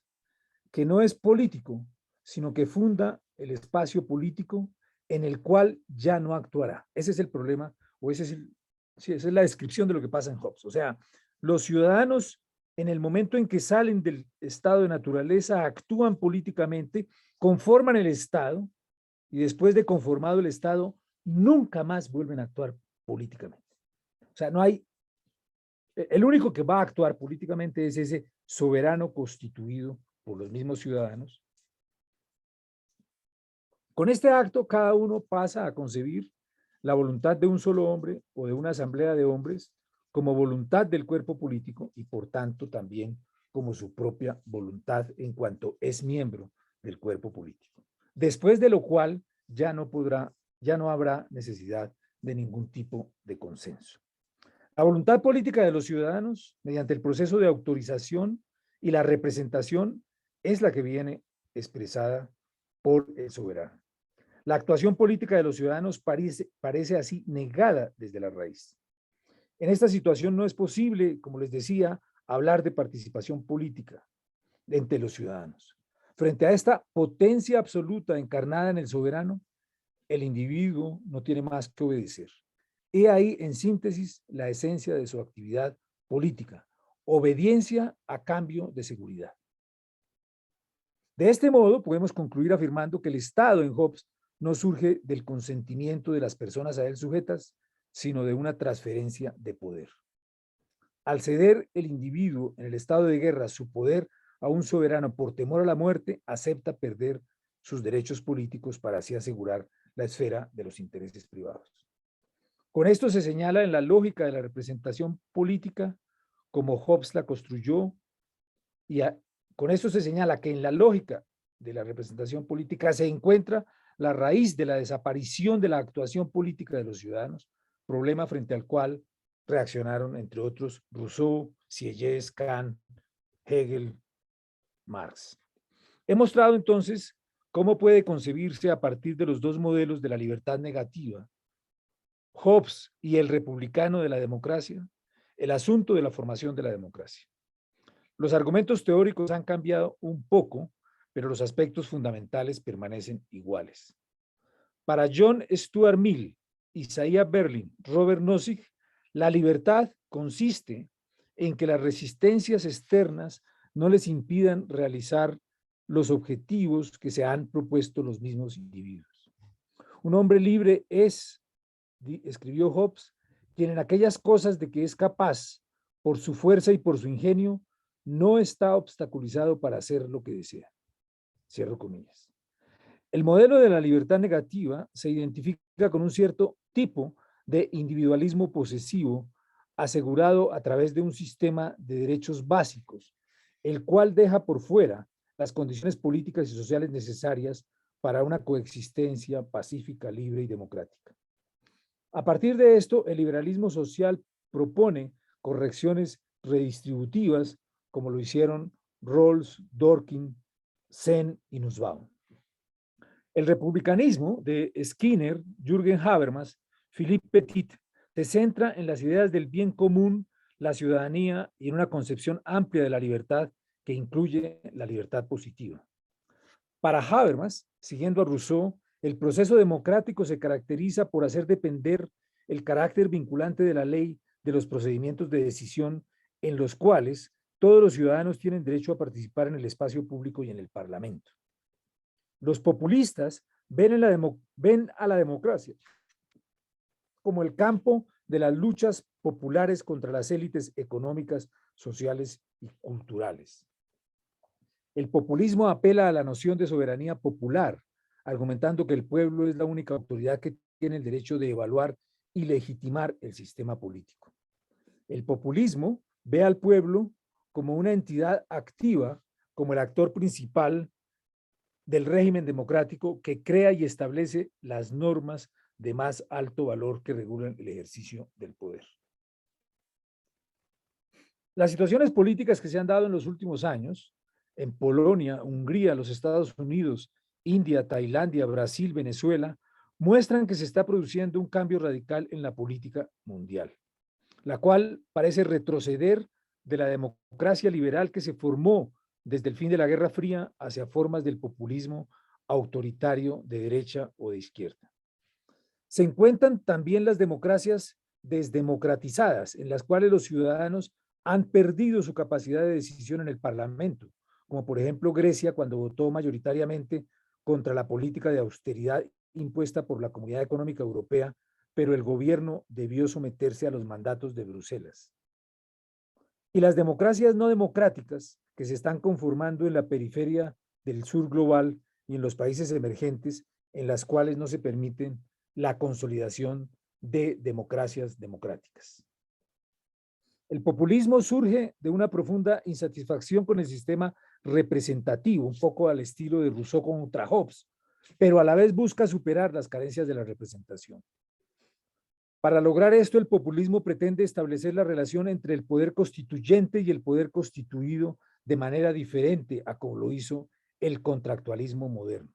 B: que no es político, sino que funda el espacio político en el cual ya no actuará. Ese es el problema, o esa es la descripción de lo que pasa en Hobbes. O sea, los ciudadanos en el momento en que salen del estado de naturaleza actúan políticamente, conforman el Estado y después de conformado el Estado nunca más vuelven a actuar políticamente. O sea, no hay, el único que va a actuar políticamente es ese soberano constituido por los mismos ciudadanos. Con este acto, cada uno pasa a concebir la voluntad de un solo hombre o de una asamblea de hombres como voluntad del cuerpo político y por tanto también como su propia voluntad en cuanto es miembro del cuerpo político. Después de lo cual ya no habrá necesidad de ningún tipo de consenso. La voluntad política de los ciudadanos, mediante el proceso de autorización y la representación, es la que viene expresada por el soberano. La actuación política de los ciudadanos parece así negada desde la raíz. En esta situación no es posible, como les decía, hablar de participación política entre los ciudadanos. Frente a esta potencia absoluta encarnada en el soberano, el individuo no tiene más que obedecer. He ahí, en síntesis, la esencia de su actividad política: obediencia a cambio de seguridad. De este modo, podemos concluir afirmando que el Estado en Hobbes no surge del consentimiento de las personas a él sujetas, sino de una transferencia de poder. Al ceder el individuo en el estado de guerra su poder a un soberano por temor a la muerte, acepta perder sus derechos políticos para así asegurar la esfera de los intereses privados. Con esto se señala en la lógica de la representación política como Hobbes la construyó, y con esto se señala que en la lógica de la representación política se encuentra la raíz de la desaparición de la actuación política de los ciudadanos, problema frente al cual reaccionaron, entre otros, Rousseau, Sieyès, Kant, Hegel, Marx. He mostrado entonces cómo puede concebirse a partir de los dos modelos de la libertad negativa, Hobbes y el republicano de la democracia, el asunto de la formación de la democracia. Los argumentos teóricos han cambiado un poco, pero los aspectos fundamentales permanecen iguales. Para John Stuart Mill, Isaiah Berlin, Robert Nozick, la libertad consiste en que las resistencias externas no les impidan realizar los objetivos que se han propuesto los mismos individuos. Un hombre libre es, escribió Hobbes, quien en aquellas cosas de que es capaz, por su fuerza y por su ingenio, no está obstaculizado para hacer lo que desea. Cierro comillas. El modelo de la libertad negativa se identifica con un cierto tipo de individualismo posesivo asegurado a través de un sistema de derechos básicos, el cual deja por fuera las condiciones políticas y sociales necesarias para una coexistencia pacífica, libre y democrática. A partir de esto, el liberalismo social propone correcciones redistributivas, como lo hicieron Rawls, Dworkin, Sen y Nussbaum. El republicanismo de Skinner, Jürgen Habermas, Philippe Petit, se centra en las ideas del bien común, la ciudadanía y en una concepción amplia de la libertad que incluye la libertad positiva. Para Habermas, siguiendo a Rousseau, el proceso democrático se caracteriza por hacer depender el carácter vinculante de la ley de los procedimientos de decisión en los cuales todos los ciudadanos tienen derecho a participar en el espacio público y en el Parlamento. Los populistas ven a la democracia como el campo de las luchas populares contra las élites económicas, sociales y culturales. El populismo apela a la noción de soberanía popular, argumentando que el pueblo es la única autoridad que tiene el derecho de evaluar y legitimar el sistema político. El populismo ve al pueblo como una entidad activa, como el actor principal del régimen democrático que crea y establece las normas de más alto valor que regulan el ejercicio del poder. Las situaciones políticas que se han dado en los últimos años, en Polonia, Hungría, los Estados Unidos, India, Tailandia, Brasil, Venezuela, muestran que se está produciendo un cambio radical en la política mundial, la cual parece retroceder de la democracia liberal que se formó desde el fin de la Guerra Fría hacia formas del populismo autoritario de derecha o de izquierda. Se encuentran también las democracias desdemocratizadas, en las cuales los ciudadanos han perdido su capacidad de decisión en el Parlamento, como por ejemplo Grecia cuando votó mayoritariamente contra la política de austeridad impuesta por la Comunidad Económica Europea, pero el gobierno debió someterse a los mandatos de Bruselas. Y las democracias no democráticas que se están conformando en la periferia del sur global y en los países emergentes, en las cuales no se permiten la consolidación de democracias democráticas. El populismo surge de una profunda insatisfacción con el sistema representativo, un poco al estilo de Rousseau contra Hobbes, pero a la vez busca superar las carencias de la representación. Para lograr esto, el populismo pretende establecer la relación entre el poder constituyente y el poder constituido de manera diferente a como lo hizo el contractualismo moderno.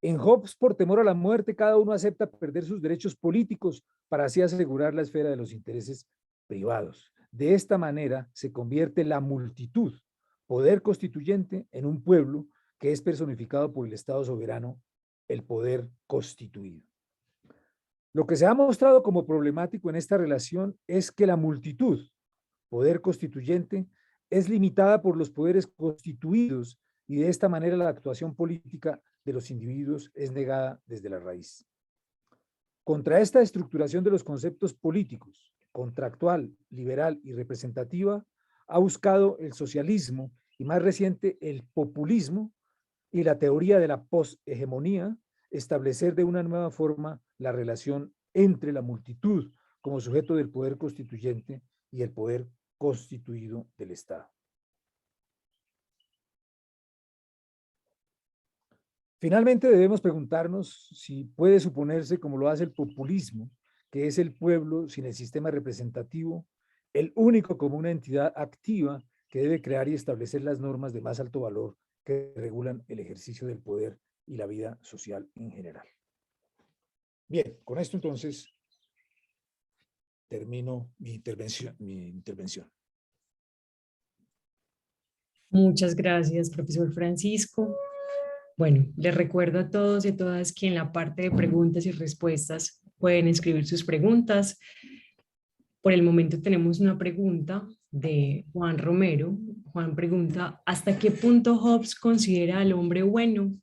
B: En Hobbes, por temor a la muerte, cada uno acepta perder sus derechos políticos para así asegurar la esfera de los intereses privados. De esta manera se convierte la multitud, poder constituyente, en un pueblo que es personificado por el Estado soberano, el poder constituido. Lo que se ha mostrado como problemático en esta relación es que la multitud, poder constituyente, es limitada por los poderes constituidos y de esta manera la actuación política de los individuos es negada desde la raíz. Contra esta estructuración de los conceptos políticos, contractual, liberal y representativa, ha buscado el socialismo y más reciente el populismo y la teoría de la poshegemonía establecer de una nueva forma la relación entre la multitud como sujeto del poder constituyente y el poder constituido del Estado. Finalmente debemos preguntarnos si puede suponerse, como lo hace el populismo, que es el pueblo sin el sistema representativo, el único como una entidad activa que debe crear y establecer las normas de más alto valor que regulan el ejercicio del poder y la vida social en general. Bien, con esto entonces termino mi intervención.
A: Muchas gracias, profesor Francisco. Bueno, les recuerdo a todos y a todas que en la parte de preguntas y respuestas pueden escribir sus preguntas. Por el momento tenemos una pregunta de Juan Romero. Juan pregunta, ¿hasta qué punto Hobbes considera al hombre bueno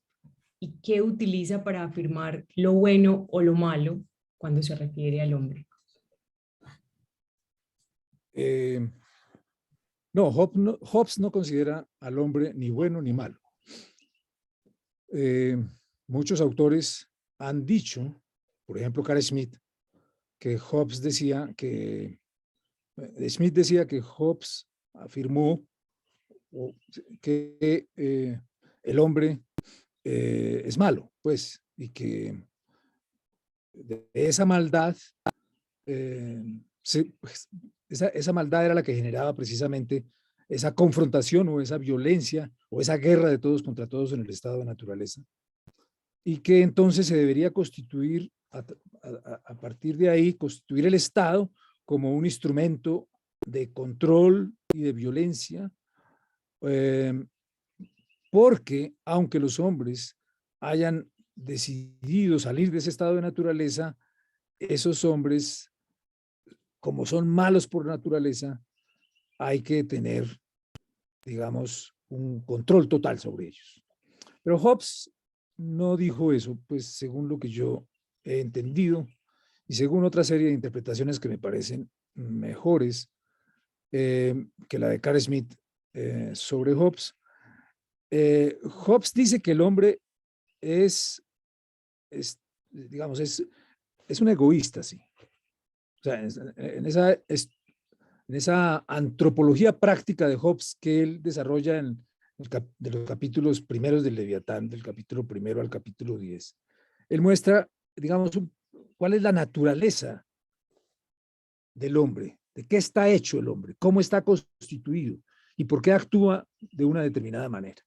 A: y qué utiliza para afirmar lo bueno o lo malo cuando se refiere al hombre?
B: No, Hobbes no considera al hombre ni bueno ni malo. Muchos autores han dicho, por ejemplo, Carl Schmitt, que Hobbes decía que Schmitt decía que Hobbes afirmó que el hombre es malo, pues, y que de esa maldad, pues, esa maldad era la que generaba precisamente esa confrontación o esa violencia o esa guerra de todos contra todos en el estado de naturaleza, y que entonces se debería constituir, a partir de ahí, constituir el Estado como un instrumento de control y de violencia, porque aunque los hombres hayan decidido salir de ese estado de naturaleza, esos hombres, como son malos por naturaleza, hay que tener, digamos, un control total sobre ellos. Pero Hobbes no dijo eso, pues según lo que yo he entendido y según otra serie de interpretaciones que me parecen mejores que la de Carl Schmitt sobre Hobbes. Hobbes dice que el hombre digamos, es un egoísta, sí. O sea, en esa antropología práctica de Hobbes que él desarrolla de los capítulos primeros del Leviatán, del capítulo primero al capítulo 10, él muestra, digamos, cuál es la naturaleza del hombre, de qué está hecho el hombre, cómo está constituido y por qué actúa de una determinada manera.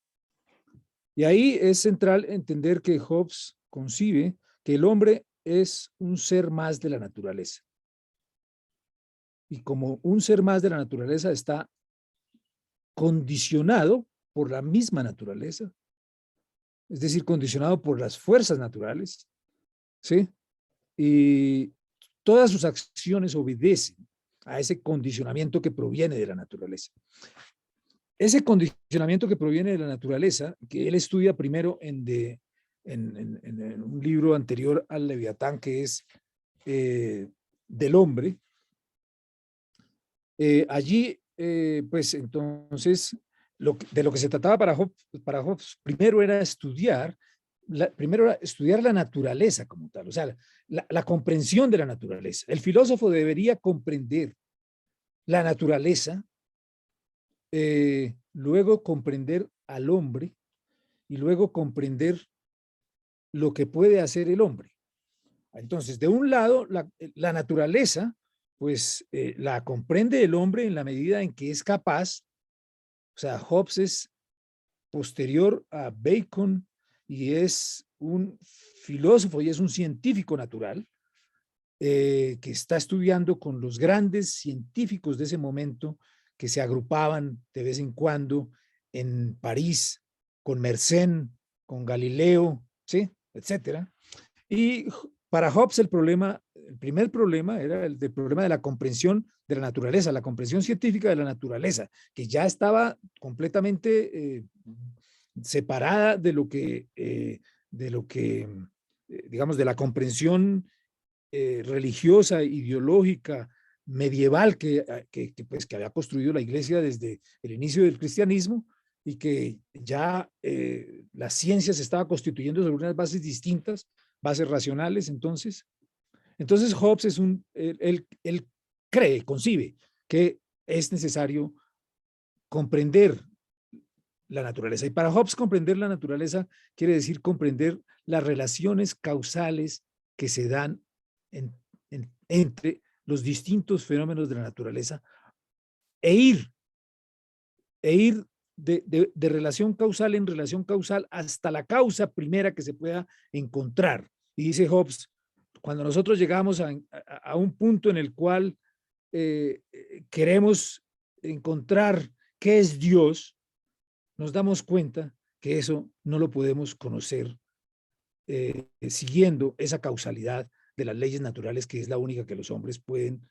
B: Y ahí es central entender que Hobbes concibe que el hombre es un ser más de la naturaleza. Y como un ser más de la naturaleza está condicionado por la misma naturaleza, es decir, condicionado por las fuerzas naturales, ¿sí? Y todas sus acciones obedecen a ese condicionamiento que proviene de la naturaleza. Ese condicionamiento que proviene de la naturaleza, que él estudia primero en un libro anterior al Leviatán, que es del hombre, allí, pues entonces, de lo que se trataba para Hobbes primero era estudiar la naturaleza como tal, o sea, la comprensión de la naturaleza. El filósofo debería comprender la naturaleza, luego comprender al hombre y luego comprender lo que puede hacer el hombre. Entonces, de un lado, la naturaleza, pues la comprende el hombre en la medida en que es capaz. O sea, Hobbes es posterior a Bacon y es un filósofo y es un científico natural que está estudiando con los grandes científicos de ese momento que se agrupaban de vez en cuando en París, con Mersenne, con Galileo, ¿sí? Etcétera. Y para Hobbes el primer problema era el del problema de la comprensión de la naturaleza, la comprensión científica de la naturaleza, que ya estaba completamente separada digamos, de la comprensión religiosa, ideológica, medieval que había construido la iglesia desde el inicio del cristianismo y que ya la ciencia se estaba constituyendo sobre unas bases distintas, bases racionales. Entonces Hobbes él cree, concibe que es necesario comprender la naturaleza. Y para Hobbes comprender la naturaleza quiere decir comprender las relaciones causales que se dan entre los distintos fenómenos de la naturaleza e ir de relación causal en relación causal hasta la causa primera que se pueda encontrar. Y dice Hobbes, cuando nosotros llegamos a un punto en el cual queremos encontrar qué es Dios, nos damos cuenta que eso no lo podemos conocer siguiendo esa causalidad de las leyes naturales, que es la única que los hombres pueden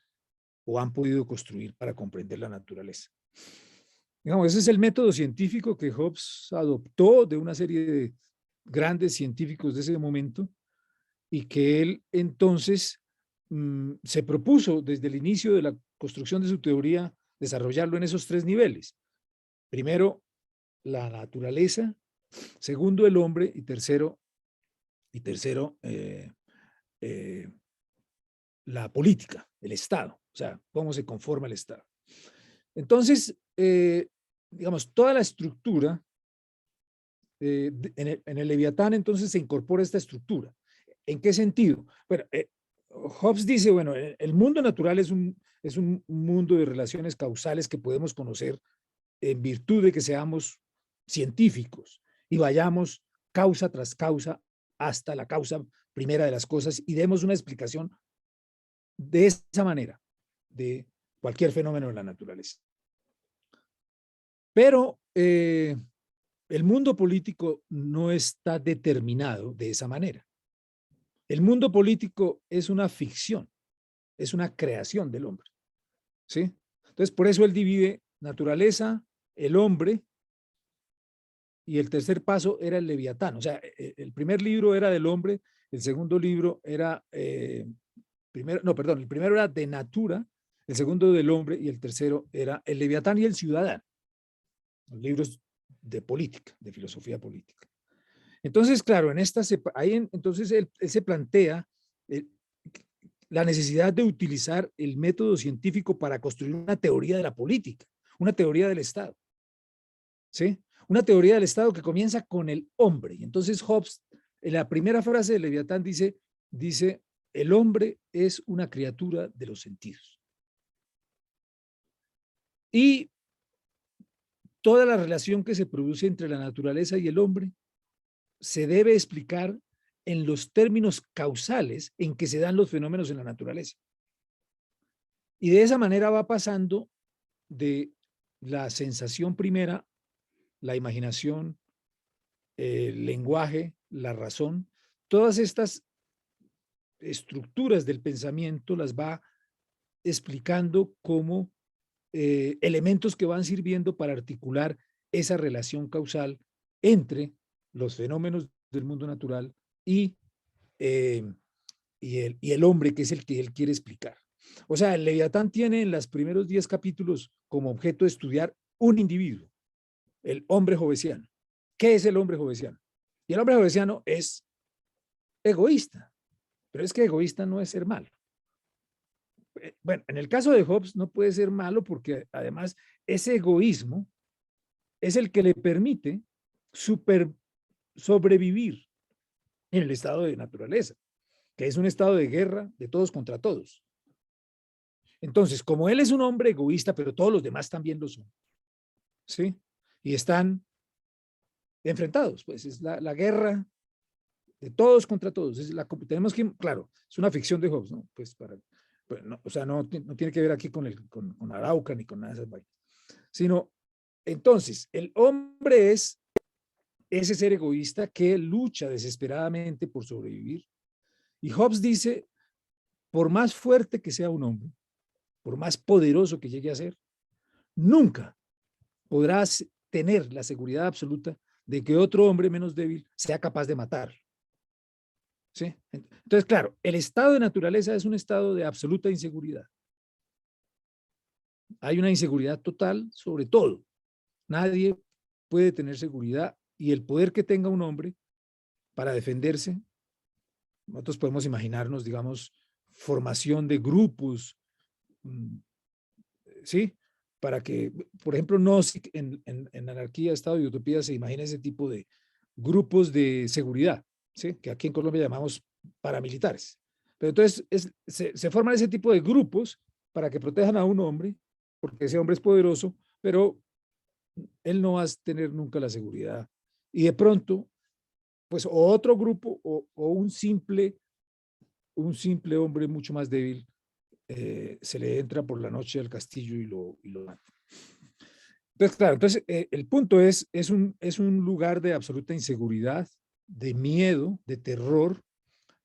B: o han podido construir para comprender la naturaleza. Digamos, ese es el método científico que Hobbes adoptó de una serie de grandes científicos de ese momento y que él entonces se propuso desde el inicio de la construcción de su teoría desarrollarlo en esos tres niveles. Primero, la naturaleza, segundo, el hombre y tercero, la política, el Estado, o sea, cómo se conforma el Estado. Entonces, digamos, toda la estructura, en el Leviatán entonces se incorpora esta estructura. ¿En qué sentido? Bueno, Hobbes dice, bueno, el mundo natural es un mundo de relaciones causales que podemos conocer en virtud de que seamos científicos y vayamos causa tras causa hasta la causa primera de las cosas y demos una explicación de esa manera de cualquier fenómeno de la naturaleza. Pero el mundo político no está determinado de esa manera. El mundo político es una ficción, es una creación del hombre, ¿sí? Entonces, por eso él divide naturaleza, el hombre, y el tercer paso era el Leviatán. O sea, el primer libro era del hombre, el segundo libro era, el primero era de natura, el segundo del hombre y el tercero era el Leviatán y el Ciudadano. Los libros de política, de filosofía política. Entonces, claro, entonces él se plantea la necesidad de utilizar el método científico para construir una teoría de la política, una teoría del Estado, ¿sí? Una teoría del Estado que comienza con el hombre. Y entonces Hobbes, en la primera frase de Leviatán dice, el hombre es una criatura de los sentidos. Y toda la relación que se produce entre la naturaleza y el hombre se debe explicar en los términos causales en que se dan los fenómenos en la naturaleza. Y de esa manera va pasando de la sensación primera, la imaginación, el lenguaje, la razón, todas estas estructuras del pensamiento las va explicando como elementos que van sirviendo para articular esa relación causal entre los fenómenos del mundo natural y el hombre, que es el que él quiere explicar. O sea, el Leviatán tiene en los primeros 10 capítulos como objeto de estudiar un individuo, el hombre hobbesiano. ¿Qué es el hombre hobbesiano? Y el hombre hobbesiano es egoísta, pero es que egoísta no es ser malo. Bueno, en el caso de Hobbes no puede ser malo porque además ese egoísmo es el que le permite sobrevivir en el estado de naturaleza, que es un estado de guerra de todos contra todos. Entonces, como él es un hombre egoísta, pero todos los demás también lo son, ¿sí? Y están enfrentados, pues es la guerra de todos contra todos. Tenemos que, claro, es una ficción de Hobbes, ¿no? Pues no, o sea, no tiene que ver aquí con Arauca ni con nada de esas vainas, sino, entonces, el hombre es ese ser egoísta que lucha desesperadamente por sobrevivir. Y Hobbes dice, por más fuerte que sea un hombre, por más poderoso que llegue a ser, nunca podrás tener la seguridad absoluta de que otro hombre menos débil sea capaz de matarlo. ¿Sí? Entonces, claro, el estado de naturaleza es un estado de absoluta inseguridad. Hay una inseguridad total sobre todo. Nadie puede tener seguridad y el poder que tenga un hombre para defenderse, nosotros podemos imaginarnos, digamos, formación de grupos, ¿sí? Para que, por ejemplo, Nozick en Anarquía, Estado y Utopía se imagina ese tipo de grupos de seguridad, ¿sí? Que aquí en Colombia llamamos paramilitares. Pero entonces se forman ese tipo de grupos para que protejan a un hombre, porque ese hombre es poderoso, pero él no va a tener nunca la seguridad. Y de pronto, pues o otro grupo o un simple hombre mucho más débil se le entra por la noche al castillo y lo mata. Entonces, claro, el punto es un lugar de absoluta inseguridad, de miedo, de terror.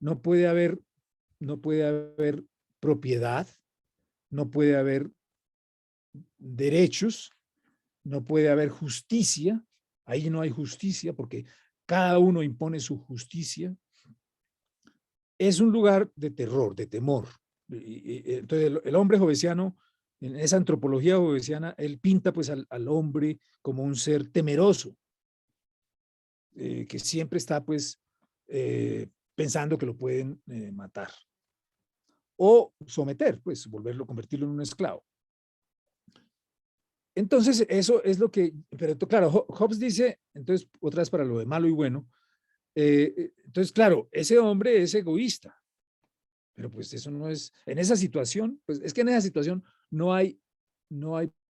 B: No puede haber propiedad, no puede haber derechos, no puede haber justicia. Ahí no hay justicia porque cada uno impone su justicia. Es un lugar de terror, de temor. Entonces el hombre jovesiano, en esa antropología jovesiana, él pinta pues al hombre como un ser temeroso, que siempre está pues pensando que lo pueden matar o someter, pues convertirlo en un esclavo. Entonces eso es lo que, pero claro, Hobbes dice, entonces otra vez para lo de malo y bueno, entonces claro, ese hombre es egoísta. Pero pues eso no es, en esa situación, pues es que en esa situación no hay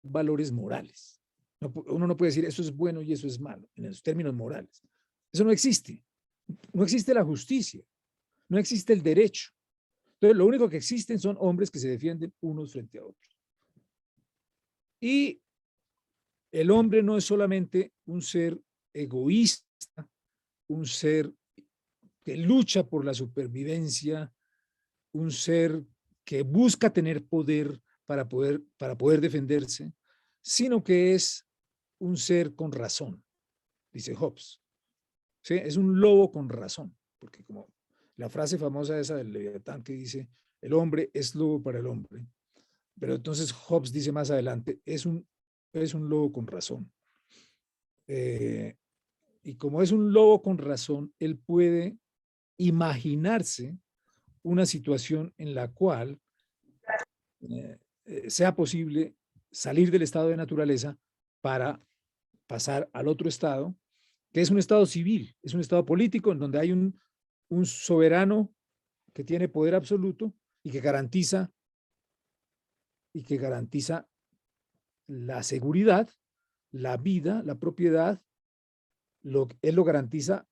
B: valores morales. Uno no puede decir eso es bueno y eso es malo, en esos términos morales. Eso no existe. No existe la justicia, no existe el derecho. Entonces lo único que existen son hombres que se defienden unos frente a otros. Y el hombre no es solamente un ser egoísta, un ser que lucha por la supervivencia, un ser que busca tener poder para poder defenderse, sino que es un ser con razón, dice Hobbes. ¿Sí? Es un lobo con razón, porque como la frase famosa esa del Leviatán que dice, el hombre es lobo para el hombre, pero entonces Hobbes dice más adelante, es un lobo con razón. Y como es un lobo con razón, él puede imaginarse una situación en la cual sea posible salir del estado de naturaleza para pasar al otro estado, que es un estado civil, es un estado político en donde hay un soberano que tiene poder absoluto y que garantiza la seguridad, la vida, la propiedad. Él lo garantiza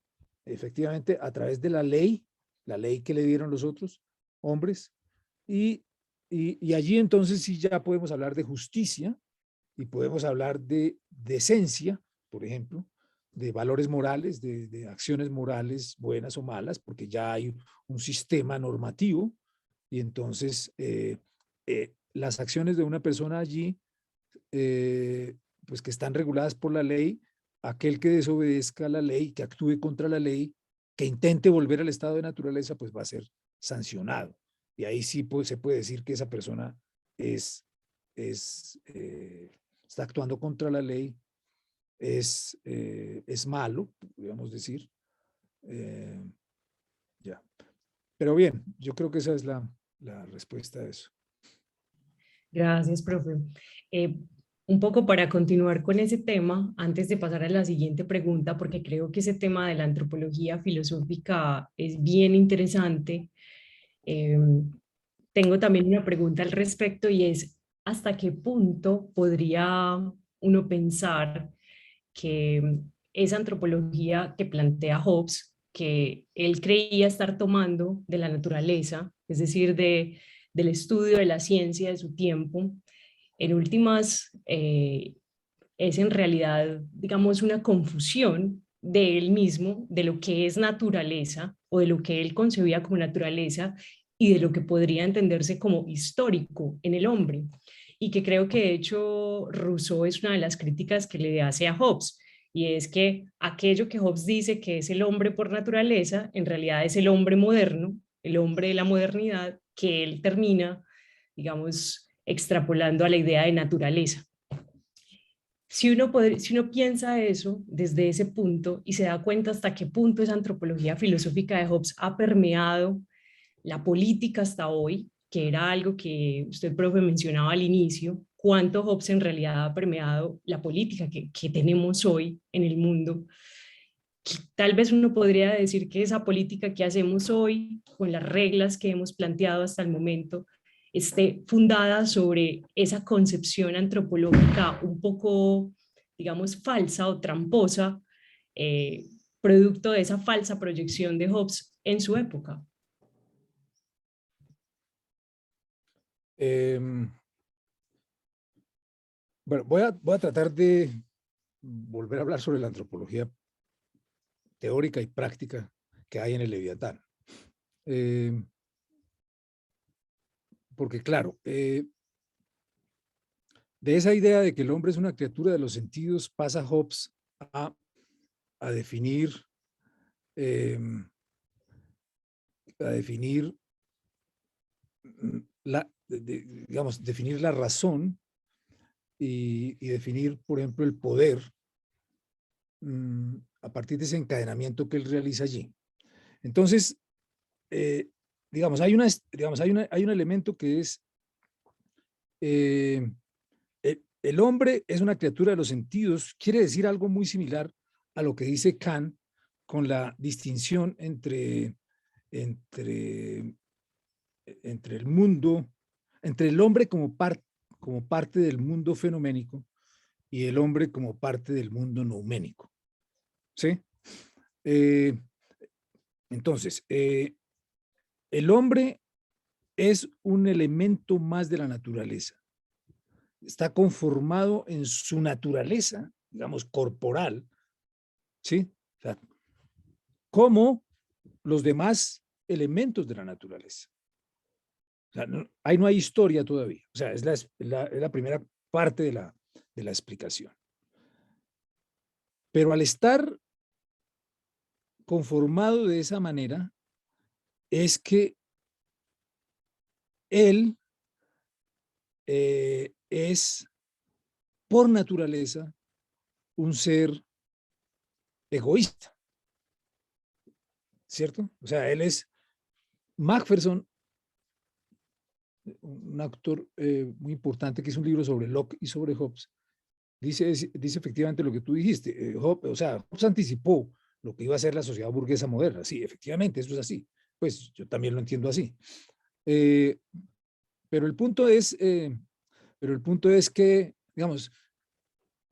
B: efectivamente a través de la ley que le dieron los otros hombres, y allí entonces sí ya podemos hablar de justicia y podemos hablar de decencia, por ejemplo, de valores morales, de acciones morales buenas o malas, porque ya hay un sistema normativo y entonces las acciones de una persona allí, pues que están reguladas por la ley, aquel que desobedezca la ley, que actúe contra la ley, que intente volver al estado de naturaleza, pues va a ser sancionado. Y ahí sí se puede decir que esa persona está actuando contra la ley, es malo, podríamos decir. Ya. Pero bien, yo creo que esa es la respuesta a eso.
A: Gracias, profe. Eh, un poco para continuar con ese tema, antes de pasar a la siguiente pregunta, porque creo que ese tema de la antropología filosófica es bien interesante. eh, Tengo también una pregunta al respecto y es, ¿hasta qué punto podría uno pensar que esa antropología que plantea Hobbes, que él creía estar tomando de la naturaleza, es decir, del estudio de la ciencia de su tiempo, en últimas es en realidad, digamos, una confusión de él mismo, de lo que es naturaleza o de lo que él concebía como naturaleza y de lo que podría entenderse como histórico en el hombre. Y que creo que de hecho Rousseau es una de las críticas que le hace a Hobbes, y es que aquello que Hobbes dice que es el hombre por naturaleza, en realidad es el hombre moderno, el hombre de la modernidad, que él termina, digamos, extrapolando a la idea de naturaleza. Si uno piensa eso desde ese punto y se da cuenta hasta qué punto esa antropología filosófica de Hobbes ha permeado la política hasta hoy, que era algo que usted, profe, mencionaba al inicio, cuánto Hobbes en realidad ha permeado la política que tenemos hoy en el mundo. Tal vez uno podría decir que esa política que hacemos hoy, con las reglas que hemos planteado hasta el momento, esté fundada sobre esa concepción antropológica un poco, digamos, falsa o tramposa, eh, producto de esa falsa proyección de Hobbes en su época.
B: Bueno, voy a tratar de volver a hablar sobre la antropología teórica y práctica que hay en el Leviatán. Porque claro, de esa idea de que el hombre es una criatura de los sentidos pasa Hobbes a definir, eh, a definir digamos, definir la razón y definir, por ejemplo, el poder a partir de ese encadenamiento que él realiza allí. Entonces, digamos, hay un elemento que es el hombre es una criatura de los sentidos, quiere decir algo muy similar a lo que dice Kant con la distinción entre el mundo, entre el hombre como parte del mundo fenoménico y el hombre como parte del mundo nouménico. ¿Sí? Entonces, el hombre es un elemento más de la naturaleza. Está conformado en su naturaleza, digamos, corporal, ¿sí? O sea, como los demás elementos de la naturaleza. O sea, ahí no hay historia todavía. O sea, es la primera parte de la explicación. Pero al estar conformado de esa manera, es que él es, por naturaleza, un ser egoísta, ¿cierto? O sea, él es Macpherson, un autor muy importante que hizo un libro sobre Locke y sobre Hobbes, dice efectivamente lo que tú dijiste. Hobbes anticipó lo que iba a ser la sociedad burguesa moderna. Sí, efectivamente, eso es así. Pues yo también lo entiendo así. Pero el punto es que, digamos,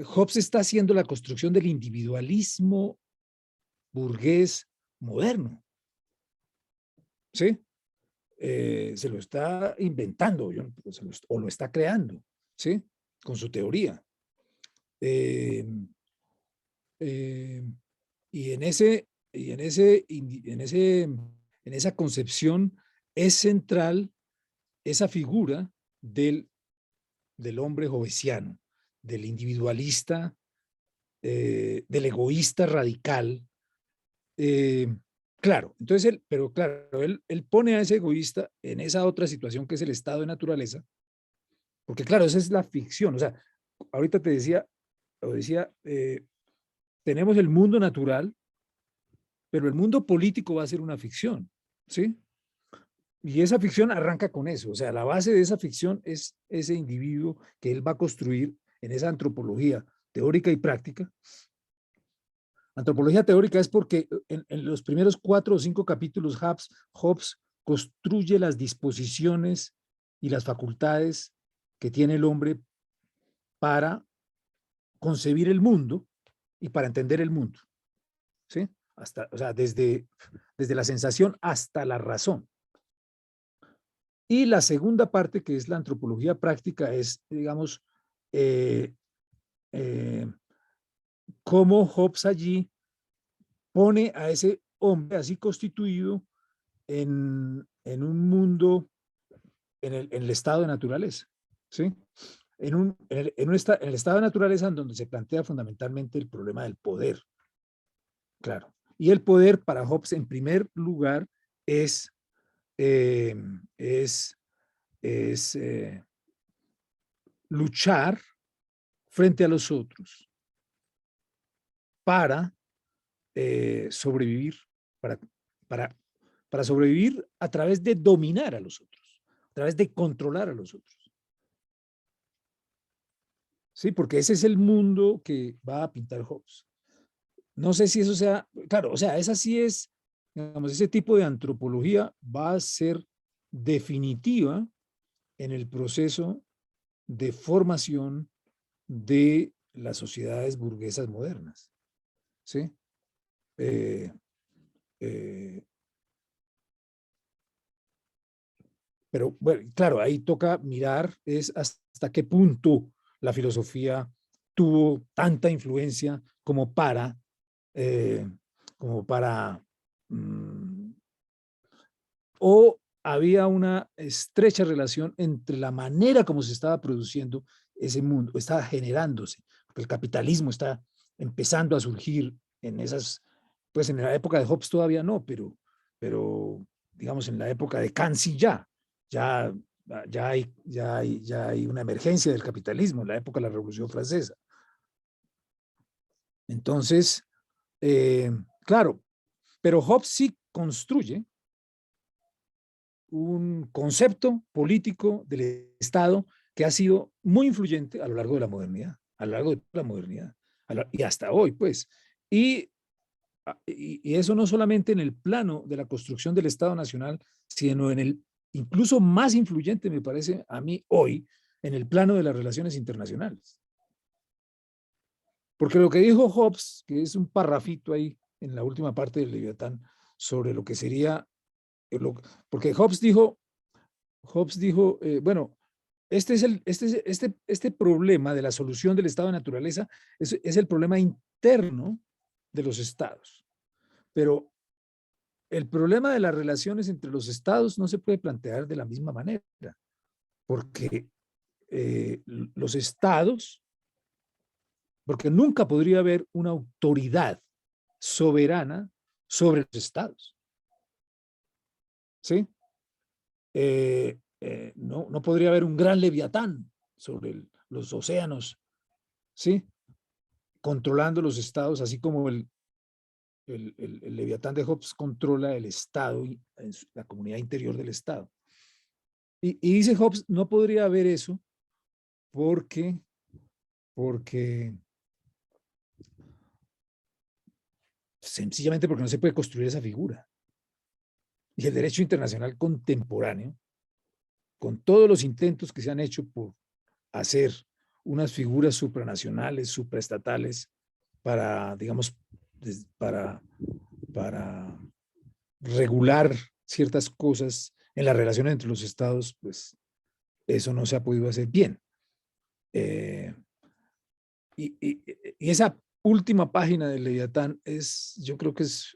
B: Hobbes está haciendo la construcción del individualismo burgués moderno. ¿Sí? Se lo está inventando o lo está creando, ¿sí? Con su teoría. Eh, eh, y en esa concepción es central esa figura del hombre hobbesiano, del individualista, del egoísta radical. Claro, entonces él pone a ese egoísta en esa otra situación que es el estado de naturaleza, porque claro, esa es la ficción. O sea, ahorita te decía, tenemos el mundo natural, pero el mundo político va a ser una ficción, ¿sí? Y esa ficción arranca con eso. O sea, la base de esa ficción es ese individuo que él va a construir en esa antropología teórica y práctica. Antropología teórica es porque en los primeros 4 o 5 capítulos Hobbes construye las disposiciones y las facultades que tiene el hombre para concebir el mundo y para entender el mundo, ¿sí? hasta, o sea, desde la sensación hasta la razón. Y la segunda parte, que es la antropología práctica, es, digamos, eh, eh, cómo Hobbes allí pone a ese hombre así constituido en un mundo, en el estado de naturaleza, ¿sí? En el estado de naturaleza en donde se plantea fundamentalmente el problema del poder, claro. Y el poder para Hobbes, en primer lugar, es, eh, es, es luchar frente a los otros para sobrevivir, para, para, para sobrevivir a través de dominar a los otros, a través de controlar a los otros. Sí, porque ese es el mundo que va a pintar Hobbes. No sé si eso sea, claro, o sea, esa sí es, digamos, ese tipo de antropología va a ser definitiva en el proceso de formación de las sociedades burguesas modernas. ¿Sí? Eh, eh, pero bueno, claro, ahí toca mirar es hasta qué punto la filosofía tuvo tanta influencia eh, como para o había una estrecha relación entre la manera como se estaba produciendo ese mundo, estaba generándose, porque el capitalismo está empezando a surgir en esas, pues en la época de Hobbes todavía no, pero digamos en la época de Kant ya, ya hay una emergencia del capitalismo en la época de la Revolución Francesa. Entonces, claro, pero Hobbes sí construye un concepto político del Estado que ha sido muy influyente a lo largo de la modernidad, a lo largo de la modernidad, y hasta hoy, pues. Y, y eso no solamente en el plano de la construcción del Estado Nacional, sino en el incluso más influyente, me parece a mí hoy, en el plano de las relaciones internacionales. Porque lo que dijo Hobbes, que es un parrafito ahí en la última parte del Leviatán, sobre lo que sería, porque Hobbes dijo bueno, este problema de la solución del estado de naturaleza es el problema interno de los estados. Pero el problema de las relaciones entre los estados no se puede plantear de la misma manera, porque los estados, porque nunca podría haber una autoridad soberana sobre los estados. ¿Sí? No podría haber un gran leviatán sobre los océanos, ¿sí? Controlando los estados, así como el leviatán de Hobbes controla el estado, la comunidad interior del estado. Y dice Hobbes, no podría haber eso porque sencillamente porque no se puede construir esa figura. Y el derecho internacional contemporáneo, con todos los intentos que se han hecho por hacer unas figuras supranacionales, supraestatales, para, digamos, para regular ciertas cosas en las relaciones entre los estados, pues eso no se ha podido hacer bien. Y esa última página del Leviatán yo creo que es,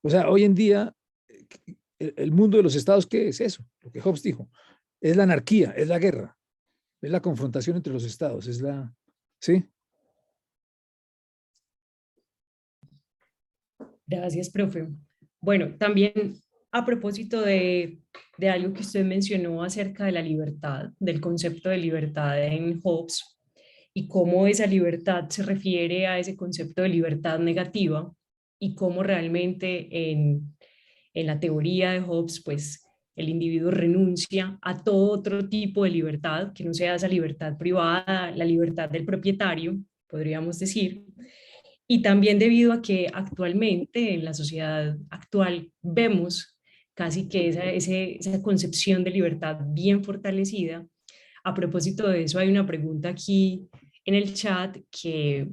B: o sea, hoy en día, el mundo de los estados, ¿qué es eso? Lo que Hobbes dijo, es la anarquía, es la guerra, es la confrontación entre los estados, ¿sí?
A: Gracias, profe. Bueno, también a propósito de algo que usted mencionó acerca de la libertad, del concepto de libertad en Hobbes y cómo esa libertad se refiere a ese concepto de libertad negativa y cómo realmente en la teoría de Hobbes, pues el individuo renuncia a todo otro tipo de libertad, que no sea esa libertad privada, la libertad del propietario, podríamos decir, y también debido a que actualmente en la sociedad actual vemos casi que esa concepción de libertad bien fortalecida. A propósito de eso, hay una pregunta aquí en el chat que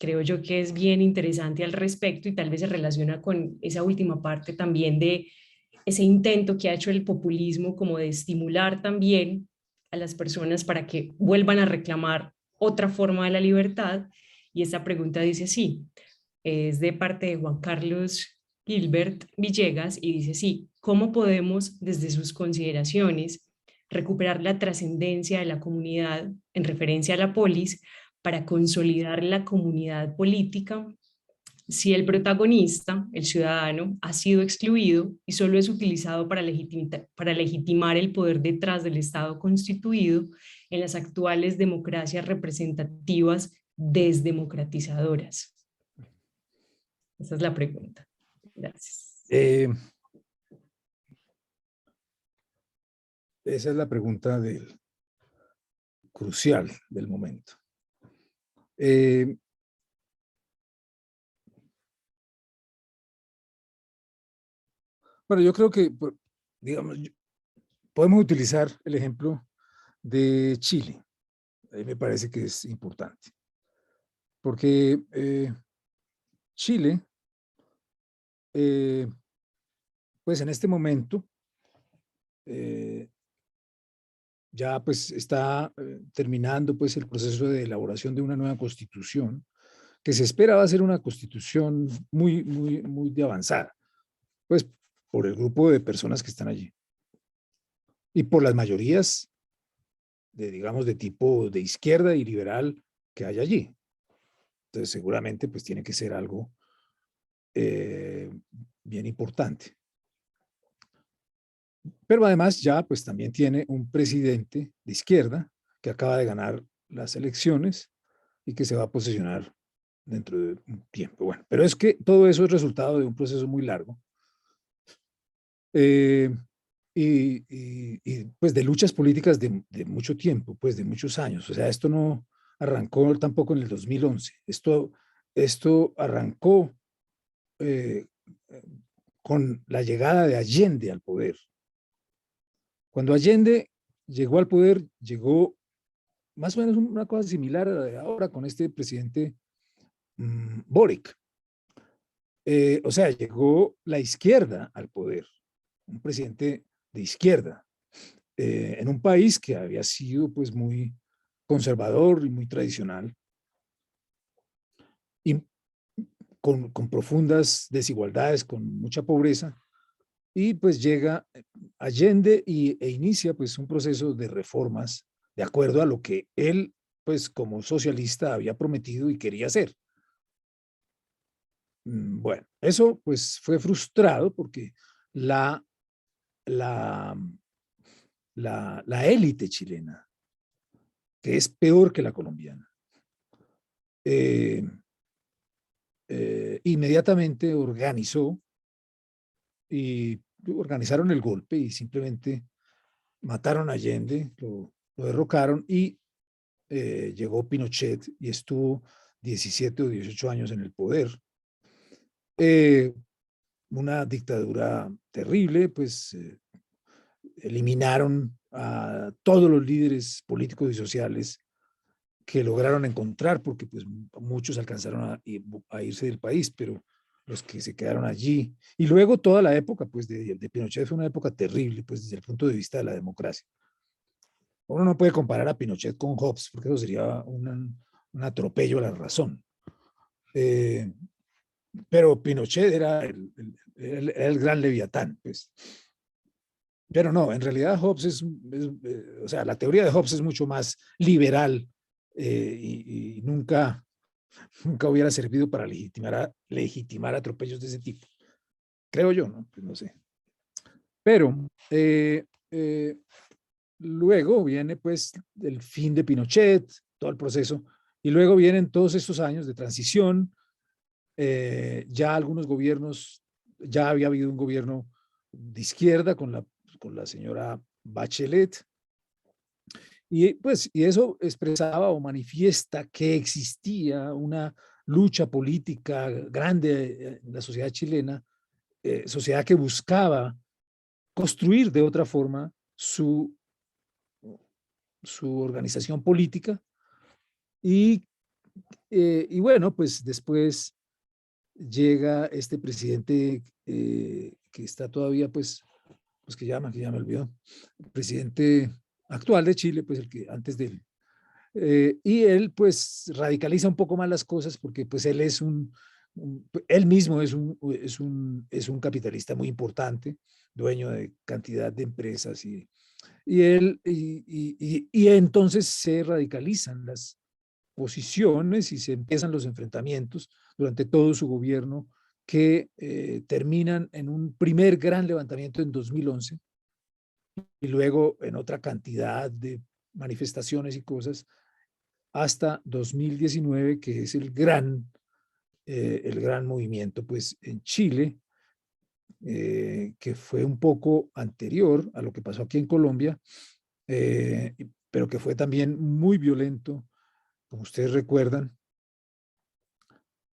A: creo yo que es bien interesante al respecto y tal vez se relaciona con esa última parte también de ese intento que ha hecho el populismo como de estimular también a las personas para que vuelvan a reclamar otra forma de la libertad. Y esta pregunta dice así, es de parte de Juan Carlos Gilbert Villegas y dice así, ¿cómo podemos desde sus consideraciones recuperar la trascendencia de la comunidad en referencia a la polis para consolidar la comunidad política si el protagonista, el ciudadano, ha sido excluido y solo es utilizado para legitimar el poder detrás del Estado constituido en las actuales democracias representativas desdemocratizadoras? Esa es la pregunta. Gracias.
B: Esa es la pregunta crucial del momento. Bueno, yo creo que, digamos, podemos utilizar el ejemplo de Chile. Ahí me parece que es importante. Porque Chile, pues en este momento, ya pues está terminando pues el proceso de elaboración de una nueva constitución, que se espera va a ser una constitución muy de avanzada, pues por el grupo de personas que están allí y por las mayorías digamos, de tipo de izquierda y liberal que hay allí. Entonces, seguramente, pues tiene que ser algo bien importante. Pero además ya, pues también tiene un presidente de izquierda que acaba de ganar las elecciones y que se va a posesionar dentro de un tiempo. Bueno, pero es que todo eso es resultado de un proceso muy largo pues de luchas políticas de mucho tiempo, pues de muchos años. O sea, esto no arrancó tampoco en el 2011. Esto arrancó eh, con la llegada de Allende al poder. Cuando Allende llegó al poder, llegó más o menos una cosa similar a la de ahora con este presidente Boric. O sea, llegó la izquierda al poder, un presidente de izquierda, en un país que había sido pues muy conservador y muy tradicional y con profundas desigualdades, con mucha pobreza, y pues llega Allende e inicia pues un proceso de reformas de acuerdo a lo que él pues como socialista había prometido y quería hacer. Bueno, eso pues fue frustrado porque la, la, la élite chilena, que es peor que la colombiana, inmediatamente organizaron el golpe y simplemente mataron a Allende, lo derrocaron y llegó Pinochet y estuvo 17 o 18 años en el poder. Una dictadura terrible, pues eliminaron a todos los líderes políticos y sociales que lograron encontrar, porque pues muchos alcanzaron a irse del país, pero los que se quedaron allí, y luego toda la época pues de Pinochet fue una época terrible, pues desde el punto de vista de la democracia. Uno no puede comparar a Pinochet con Hobbes, porque eso sería un atropello a la razón. Pero Pinochet era el gran leviatán, pues. Pero no, en realidad Hobbes o sea, la teoría de Hobbes es mucho más liberal y nunca hubiera servido para legitimar atropellos de ese tipo. Creo yo, ¿no? Pues no sé. Pero luego viene pues el fin de Pinochet, todo el proceso, y luego vienen todos estos años de transición. Ya algunos gobiernos, ya había habido un gobierno de izquierda con la señora Bachelet, y pues y eso expresaba o manifiesta que existía una lucha política grande en la sociedad chilena, sociedad que buscaba construir de otra forma su organización política y y bueno, pues después llega este presidente que está todavía, pues que ya me olvidó, el presidente actual de Chile, pues el que antes de él. Y él pues radicaliza un poco más las cosas porque pues él es él mismo es un capitalista muy importante, dueño de cantidad de empresas y entonces se radicalizan las posiciones y se empiezan los enfrentamientos durante todo su gobierno que terminan en un primer gran levantamiento en 2011 y luego en otra cantidad de manifestaciones y cosas hasta 2019, que es el gran movimiento pues, en Chile, que fue un poco anterior a lo que pasó aquí en Colombia, pero que fue también muy violento, como ustedes recuerdan,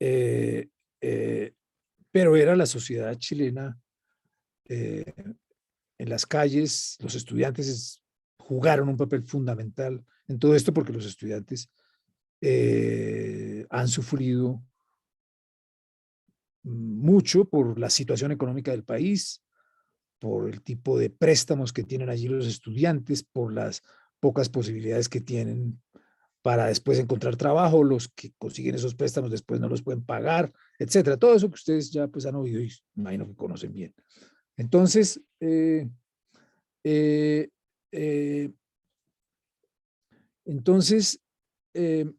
B: eh, eh, pero era la sociedad chilena eh, en las calles, los estudiantes jugaron un papel fundamental en todo esto porque los estudiantes han sufrido mucho por la situación económica del país, por el tipo de préstamos que tienen allí los estudiantes, por las pocas posibilidades que tienen para después encontrar trabajo, los que consiguen esos préstamos después no los pueden pagar, etcétera. Todo eso que ustedes ya pues han oído y imagino que conocen bien. Entonces, eh, eh, entonces, eh,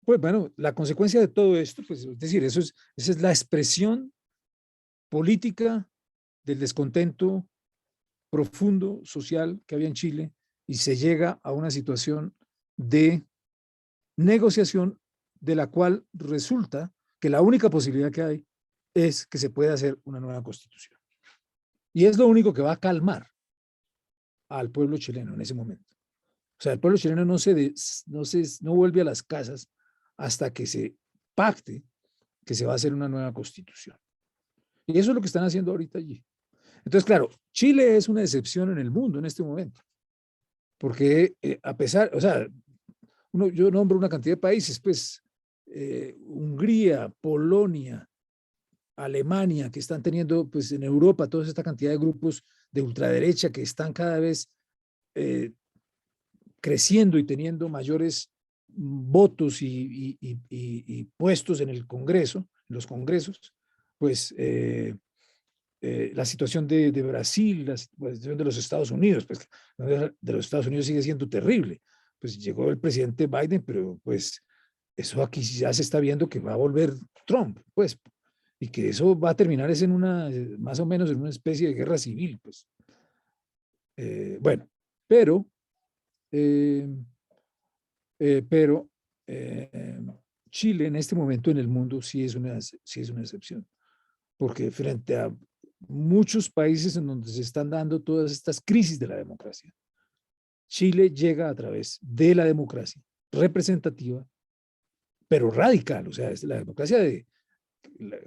B: pues bueno, la consecuencia de todo esto, pues es decir, esa es la expresión política del descontento profundo social que había en Chile y se llega a una situación de negociación de la cual resulta que la única posibilidad que hay es que se pueda hacer una nueva constitución. Y es lo único que va a calmar al pueblo chileno en ese momento. O sea, el pueblo chileno no vuelve a las casas hasta que se pacte que se va a hacer una nueva constitución. Y eso es lo que están haciendo ahorita allí. Entonces, claro, Chile es una excepción en el mundo en este momento, porque a pesar, o sea, yo nombro una cantidad de países, pues Hungría, Polonia, Alemania, que están teniendo, pues en Europa, toda esta cantidad de grupos de ultraderecha que están cada vez eh, creciendo y teniendo mayores votos y puestos en el Congreso, en los congresos, pues la situación de Brasil, la situación de los Estados Unidos, pues de los Estados Unidos sigue siendo terrible. Pues llegó el presidente Biden, pero pues eso aquí ya se está viendo que va a volver Trump, pues, y que eso va a terminar es en más o menos en una especie de guerra civil, pues. Bueno, pero, eh, pero Chile en este momento en el mundo sí es una excepción, porque frente a muchos países en donde se están dando todas estas crisis de la democracia, Chile llega a través de la democracia representativa, pero radical, o sea, es la democracia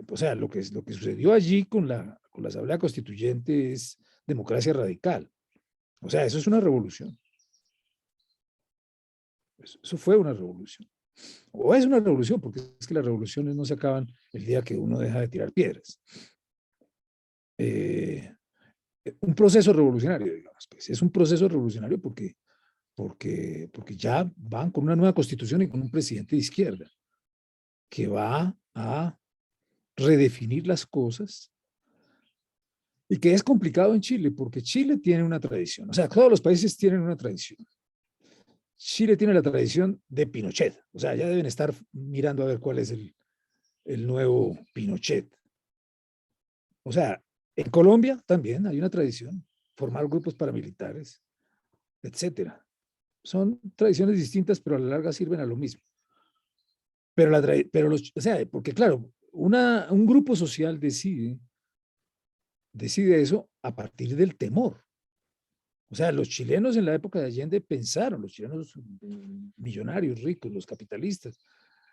B: o sea, lo que sucedió allí con la Asamblea Constituyente es democracia radical. O sea, eso es una revolución. Eso fue una revolución. O es una revolución, porque es que las revoluciones no se acaban el día que uno deja de tirar piedras. Eh, un proceso revolucionario, digamos, pues es un proceso revolucionario porque ya van con una nueva constitución y con un presidente de izquierda que va a redefinir las cosas y que es complicado en Chile porque Chile tiene una tradición, o sea, todos los países tienen una tradición. Chile tiene la tradición de Pinochet, o sea, ya deben estar mirando a ver cuál es el nuevo Pinochet. O sea, en Colombia también hay una tradición, formar grupos paramilitares, etcétera. Son tradiciones distintas, pero a la larga sirven a lo mismo. O sea, porque claro, un grupo social decide eso a partir del temor. O sea, los chilenos en la época de Allende pensaron, los chilenos millonarios, ricos, los capitalistas,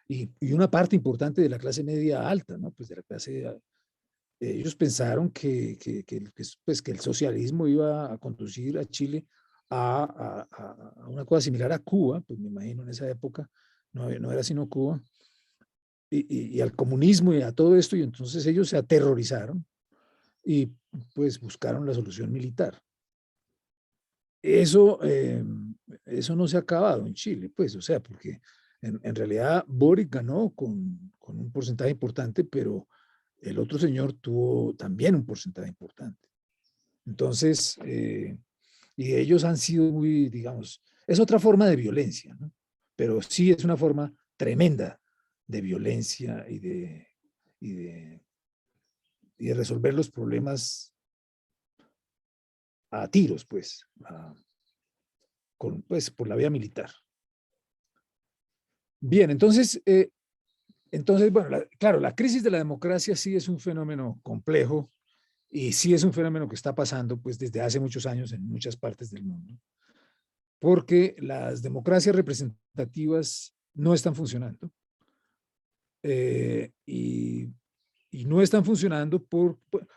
B: y una parte importante de la clase media alta, ¿no? Pues de la clase, ellos pensaron pues, que el socialismo iba a conducir a Chile a una cosa similar a Cuba, pues me imagino en esa época no era sino Cuba, y al comunismo y a todo esto, y entonces ellos se aterrorizaron y pues buscaron la solución militar. Eso no se ha acabado en Chile, pues, o sea, porque en realidad Boric ganó con un porcentaje importante, pero el otro señor tuvo también un porcentaje importante. Entonces, y ellos han sido muy, digamos, es otra forma de violencia, ¿no? Pero sí es una forma tremenda de violencia y de, y de resolver los problemas a tiros, pues, pues por la vía militar. Bien, entonces bueno, claro, la crisis de la democracia sí es un fenómeno complejo y sí es un fenómeno que está pasando pues desde hace muchos años en muchas partes del mundo, porque las democracias representativas no están funcionando y no están funcionando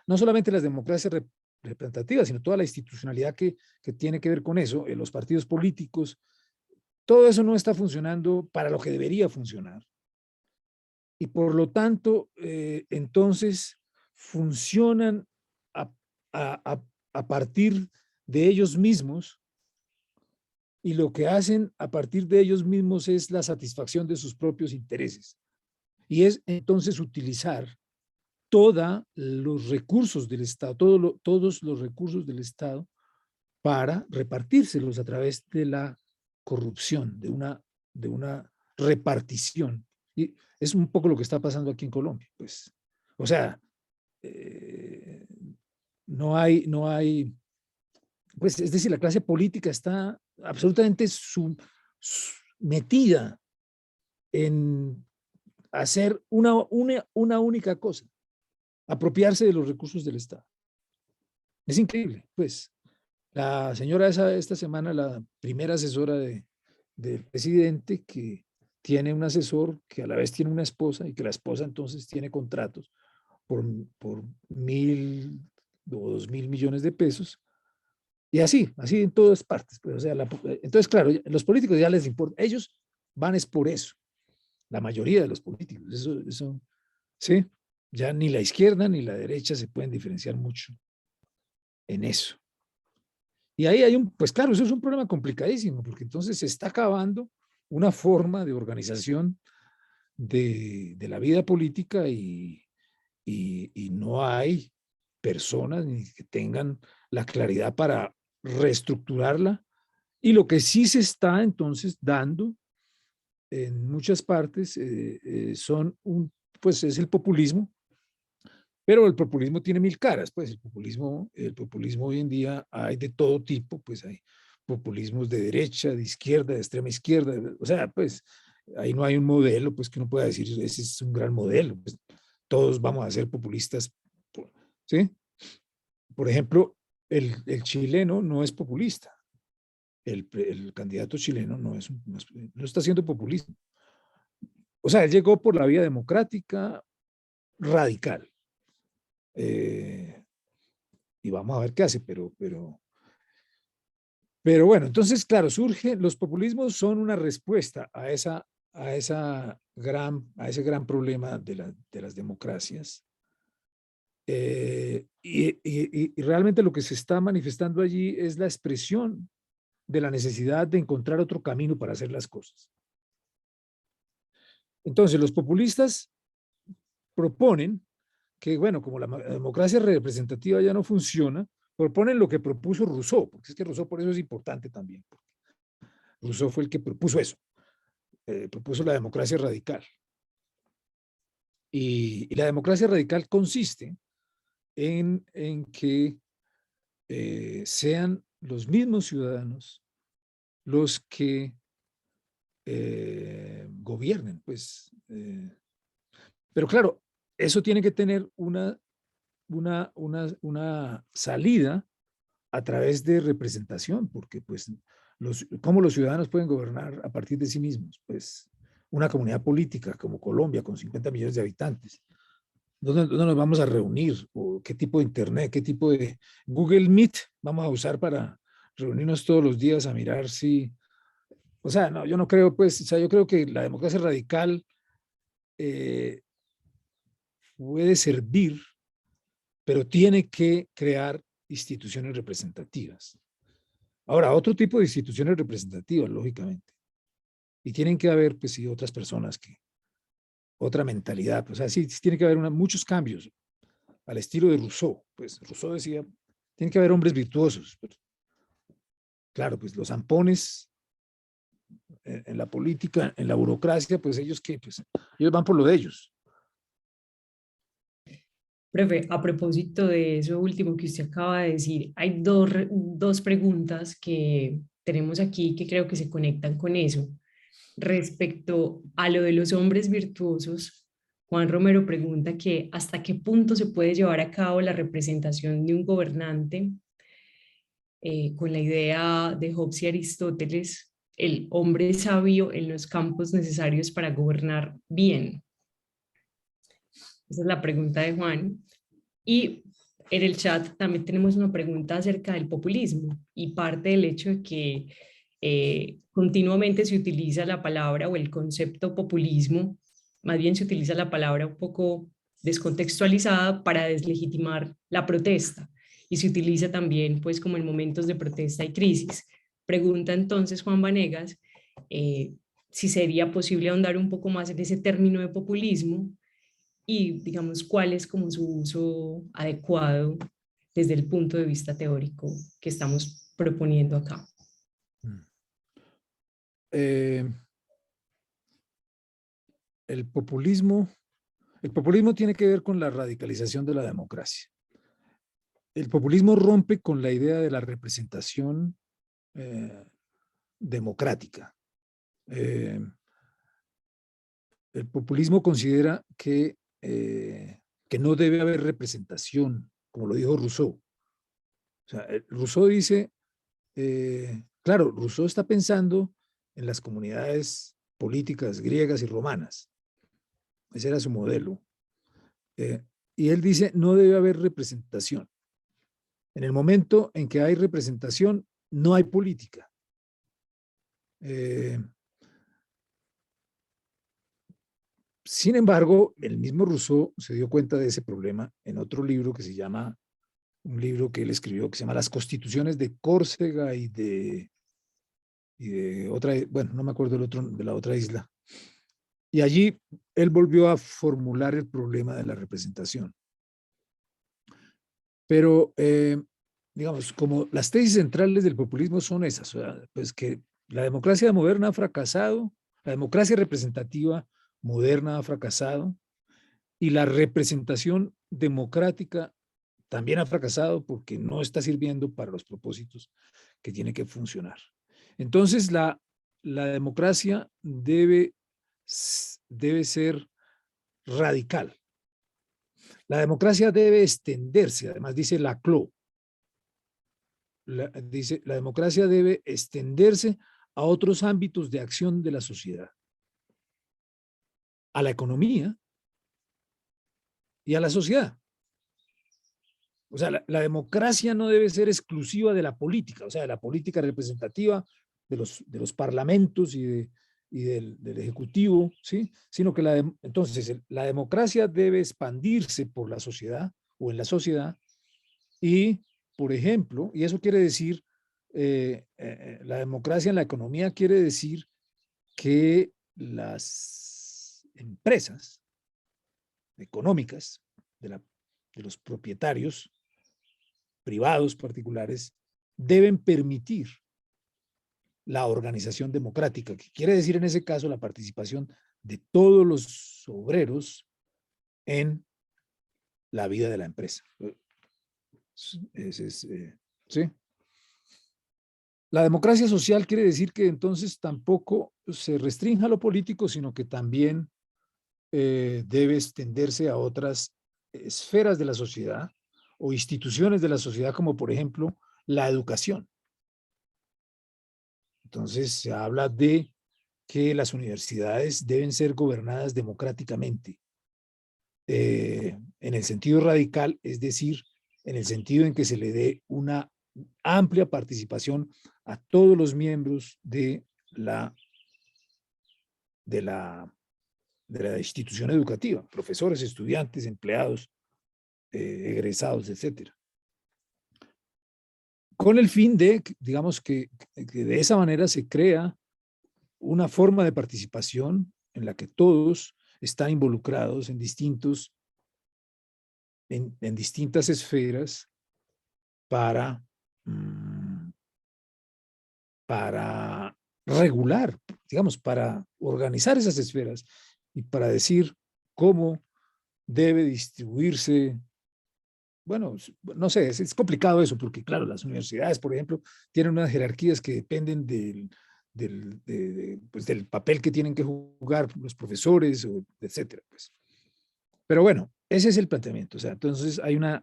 B: no solamente las democracias representativas, sino toda la institucionalidad que tiene que ver con eso, los partidos políticos, todo eso no está funcionando para lo que debería funcionar. Y por lo tanto, entonces funcionan a, a partir de ellos mismos, y lo que hacen a partir de ellos mismos es la satisfacción de sus propios intereses. Y es entonces utilizar todos los recursos del Estado, todos los recursos del Estado para repartírselos a través de la corrupción, de una repartición. Y es un poco lo que está pasando aquí en Colombia, pues. O sea, no hay, pues, es decir, la clase política está absolutamente metida en hacer una única cosa, apropiarse de los recursos del Estado. Es increíble, pues. La señora esta semana, la primera asesora del presidente, que tiene un asesor que a la vez tiene una esposa y que la esposa entonces tiene contratos por 1.000 o 2.000 millones de pesos. Y así en todas partes. Pues, o sea, entonces, claro, los políticos ya les importa. Ellos van es por eso. La mayoría de los políticos. Eso, sí. Ya ni la izquierda ni la derecha se pueden diferenciar mucho en eso. Y ahí pues claro, eso es un problema complicadísimo, porque entonces se está acabando una forma de organización de la vida política y no hay personas ni que tengan la claridad para reestructurarla. Y lo que sí se está entonces dando en muchas partes pues es el populismo, pero el populismo tiene mil caras, pues el populismo hoy en día hay de todo tipo, pues hay populismos de derecha, de izquierda, de extrema izquierda, o sea, pues ahí no hay un modelo, pues que uno pueda decir, ese es un gran modelo, pues, todos vamos a ser populistas, ¿sí? Por ejemplo, el chileno no es populista, el candidato chileno no está haciendo populismo. O sea, él llegó por la vía democrática radical. Y vamos a ver qué hace, pero bueno, entonces, claro, los populismos son una respuesta a ese gran problema de las democracias. Y realmente lo que se está manifestando allí es la expresión de la necesidad de encontrar otro camino para hacer las cosas. Entonces, los populistas proponen que, bueno, como la democracia representativa ya no funciona, proponen lo que propuso Rousseau, porque es que Rousseau por eso es importante también. Rousseau fue el que propuso eso, propuso la democracia radical. Y la democracia radical consiste en que sean los mismos ciudadanos los que gobiernen, pues. Pero claro, eso tiene que tener una salida a través de representación, porque pues ¿cómo los ciudadanos pueden gobernar a partir de sí mismos? Pues una comunidad política como Colombia con 50 millones de habitantes. ¿Dónde nos vamos a reunir? ¿O qué tipo de internet? ¿Qué tipo de Google Meet vamos a usar para reunirnos todos los días a mirar si, o sea, no, yo no creo, pues, o sea, yo creo que la democracia radical puede servir, pero tiene que crear instituciones representativas. Ahora, otro tipo de instituciones representativas, lógicamente. Y tienen que haber, pues sí, otras personas que, otra mentalidad. Pues, o sea, sí, tiene que haber muchos cambios al estilo de Rousseau. Pues Rousseau decía, tiene que haber hombres virtuosos. Pero, claro, pues los zampones en la política, en la burocracia, pues ellos qué, pues ellos van por lo de ellos.
A: Profe, a propósito de eso último que usted acaba de decir, hay dos preguntas que tenemos aquí que creo que se conectan con eso. Respecto a lo de los hombres virtuosos, Juan Romero pregunta que hasta qué punto se puede llevar a cabo la representación de un gobernante con la idea de Hobbes y Aristóteles, el hombre sabio en los campos necesarios para gobernar bien. Esa es la pregunta de Juan. Y en el chat también tenemos una pregunta acerca del populismo y parte del hecho de que continuamente se utiliza la palabra o el concepto populismo, más bien se utiliza la palabra un poco descontextualizada para deslegitimar la protesta y se utiliza también pues como en momentos de protesta y crisis. Pregunta entonces Juan Vanegas si sería posible ahondar un poco más en ese término de populismo y, digamos, cuál es como su uso adecuado desde el punto de vista teórico que estamos proponiendo acá.
B: Eh, el populismo tiene que ver con la radicalización de la democracia. El populismo rompe con la idea de la representación democrática. El populismo considera que no debe haber representación, como lo dijo Rousseau. O sea, Rousseau dice, claro, Rousseau está pensando en las comunidades políticas griegas y romanas. Ese era su modelo. Y él dice, no debe haber representación. En el momento en que hay representación, no hay política. Sin embargo, el mismo Rousseau se dio cuenta de ese problema en otro libro que se llama, un libro que él escribió que se llama Las Constituciones de Córcega y de otra, bueno, no me acuerdo del otro, de la otra isla. Y allí él volvió a formular el problema de la representación. Pero, digamos, como las tesis centrales del populismo son esas, o sea, pues que la democracia moderna ha fracasado, la democracia representativa moderna ha fracasado y la representación democrática también ha fracasado porque no está sirviendo para los propósitos que tiene que funcionar. Entonces, la democracia debe ser radical. La democracia debe extenderse, además dice Laclau, dice, la democracia debe extenderse a otros ámbitos de acción de la sociedad, a la economía y a la sociedad. O sea, la democracia no debe ser exclusiva de la política, o sea, de la política representativa, de los parlamentos y del Ejecutivo, ¿sí? Sino que entonces la democracia debe expandirse por la sociedad o en la sociedad y, por ejemplo, y eso quiere decir, la democracia en la economía quiere decir que las empresas económicas de los propietarios privados particulares deben permitir la organización democrática, que quiere decir en ese caso la participación de todos los obreros en la vida de la empresa. ¿Sí? La democracia social quiere decir que entonces tampoco se restrinja lo político, sino que también debe extenderse a otras esferas de la sociedad o instituciones de la sociedad, como por ejemplo la educación. Entonces se habla de que las universidades deben ser gobernadas democráticamente, en el sentido radical, es decir, en el sentido en que se le dé una amplia participación a todos los miembros la, de la, de la institución educativa, profesores, estudiantes, empleados, egresados, etcétera. Con el fin de, digamos, que de esa manera se crea una forma de participación en la que todos están involucrados en distintas esferas para regular, digamos, para organizar esas esferas y para decir cómo debe distribuirse. Bueno, no sé, es complicado eso, porque claro, las universidades, por ejemplo, tienen unas jerarquías que dependen pues, del papel que tienen que jugar los profesores, etcétera. Pues. Pero bueno, ese es el planteamiento. O sea, entonces hay una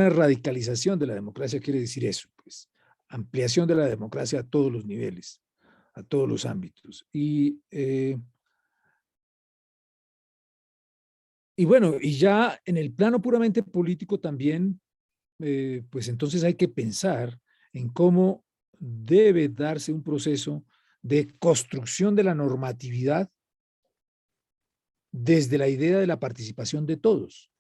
B: radicalización de la democracia, quiere decir eso, pues, ampliación de la democracia a todos los niveles, a todos los ámbitos. Y bueno, y ya en el plano puramente político también, pues entonces hay que pensar en cómo debe darse un proceso de construcción de la normatividad desde la idea de la participación de todos.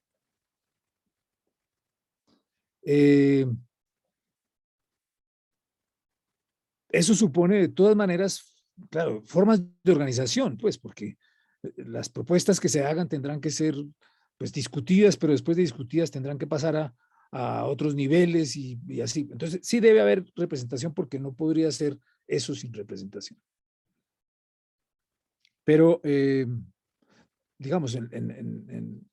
B: Eso supone de todas maneras, claro, formas de organización, pues, porque las propuestas que se hagan tendrán que ser, pues, discutidas, pero después de discutidas tendrán que pasar a otros niveles y así. Entonces, sí debe haber representación porque no podría ser eso sin representación. Pero, digamos, en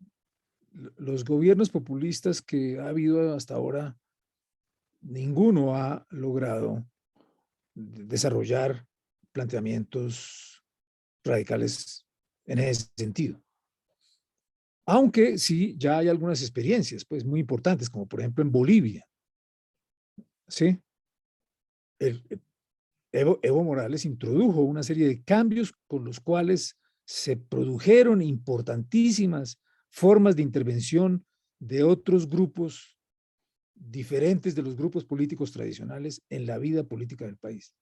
B: los gobiernos populistas que ha habido hasta ahora, ninguno ha logrado desarrollar planteamientos radicales en ese sentido. Aunque sí, ya hay algunas experiencias, pues, muy importantes, como por ejemplo en Bolivia, ¿sí? Evo Morales introdujo una serie de cambios con los cuales se produjeron importantísimas formas de intervención de otros grupos diferentes de los grupos políticos tradicionales en la vida política del país.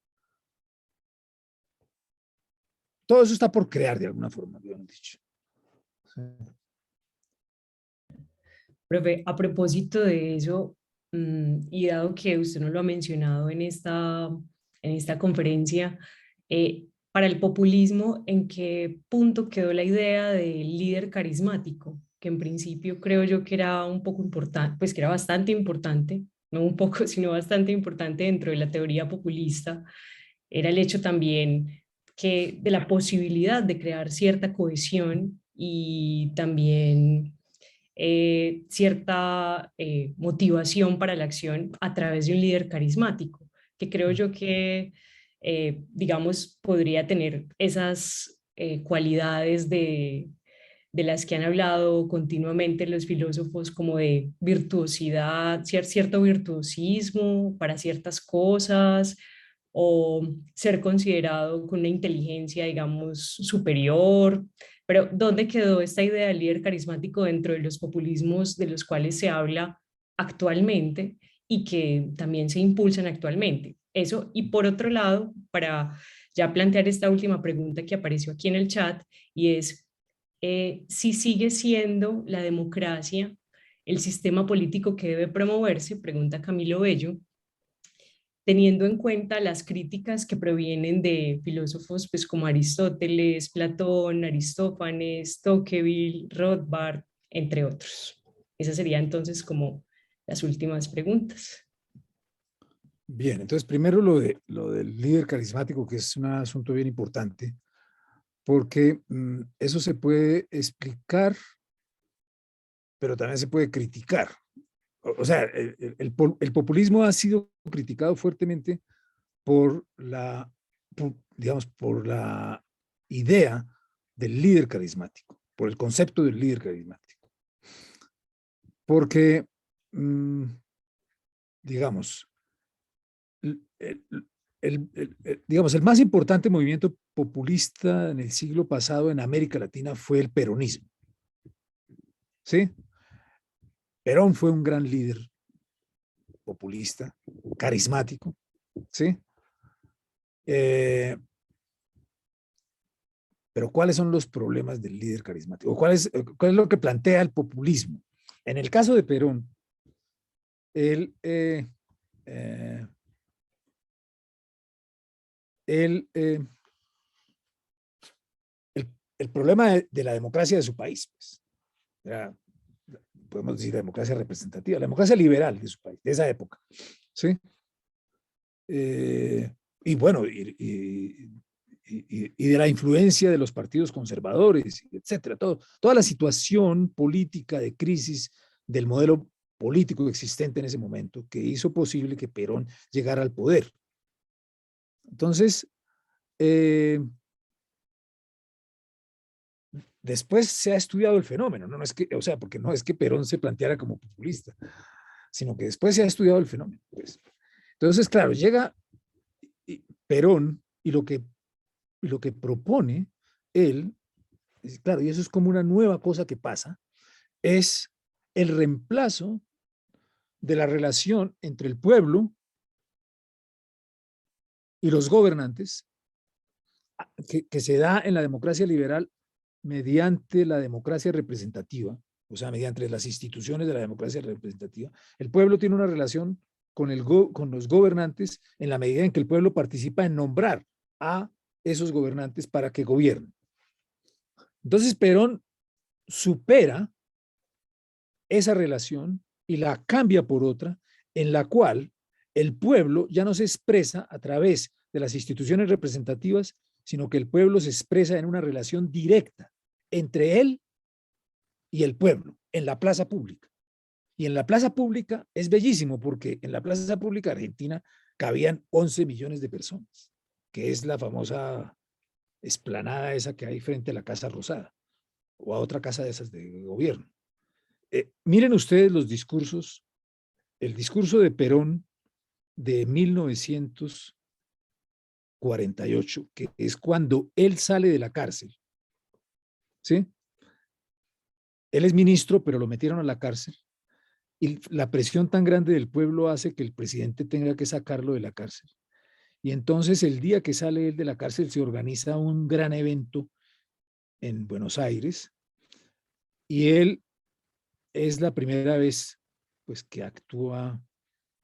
B: Todo eso está por crear de alguna forma, habíamos dicho. Sí.
A: Profe, a propósito de eso, y dado que usted no lo ha mencionado en esta conferencia, para el populismo, ¿en qué punto quedó la idea del líder carismático? Que en principio creo yo que era un poco importante, pues que era bastante importante, no un poco, sino bastante importante dentro de la teoría populista, era el hecho también que de la posibilidad de crear cierta cohesión y también cierta motivación para la acción a través de un líder carismático, que creo yo que, digamos, podría tener esas cualidades de las que han hablado continuamente los filósofos, como de virtuosidad, cierto virtuosismo para ciertas cosas, o ser considerado con una inteligencia, digamos, superior. Pero ¿dónde quedó esta idea del líder carismático dentro de los populismos de los cuales se habla actualmente y que también se impulsan actualmente? Eso, y por otro lado, para ya plantear esta última pregunta que apareció aquí en el chat, y es si sigue siendo la democracia el sistema político que debe promoverse, pregunta Camilo Bello, teniendo en cuenta las críticas que provienen de filósofos pues, como Aristóteles, Platón, Aristófanes, Tocqueville, Rothbard, entre otros. Esas serían entonces como las últimas preguntas.
B: Bien, entonces primero lo del líder carismático, que es un asunto bien importante, porque eso se puede explicar, pero también se puede criticar. O sea, el populismo ha sido criticado fuertemente por digamos, por la idea del líder carismático, por el concepto del líder carismático. Porque, digamos, digamos, el más importante movimiento populista en el siglo pasado en América Latina fue el peronismo. ¿Sí? Perón fue un gran líder populista, carismático, ¿sí? Pero ¿cuáles son los problemas del líder carismático? ¿Cuál es lo que plantea el populismo? En el caso de Perón, él, él el problema de la democracia de su país, pues, era, podemos decir, la democracia representativa, la democracia liberal de su país, de esa época, ¿sí? Y bueno, y de la influencia de los partidos conservadores, etcétera, toda la situación política de crisis del modelo político existente en ese momento que hizo posible que Perón llegara al poder. Entonces, después se ha estudiado el fenómeno, no es que, o sea, porque no es que Perón se planteara como populista, sino que después se ha estudiado el fenómeno. Pues. Entonces, claro, llega Perón y lo que propone él, claro, y eso es como una nueva cosa que pasa, es el reemplazo de la relación entre el pueblo y los gobernantes que se da en la democracia liberal mediante la democracia representativa, o sea, mediante las instituciones de la democracia representativa. El pueblo tiene una relación con los gobernantes en la medida en que el pueblo participa en nombrar a esos gobernantes para que gobiernen. Entonces, Perón supera esa relación y la cambia por otra en la cual el pueblo ya no se expresa a través de las instituciones representativas, sino que el pueblo se expresa en una relación directa entre él y el pueblo, en la plaza pública. Y en la plaza pública es bellísimo porque en la plaza pública argentina cabían 11 millones de personas, que es la famosa explanada esa que hay frente a la Casa Rosada o a otra casa de esas de gobierno. Miren ustedes los discursos, el discurso de Perón de 1948, que es cuando él sale de la cárcel, ¿sí? Él es ministro, pero lo metieron a la cárcel y la presión tan grande del pueblo hace que el presidente tenga que sacarlo de la cárcel. Y entonces el día que sale él de la cárcel se organiza un gran evento en Buenos Aires y él es la primera vez pues que actúa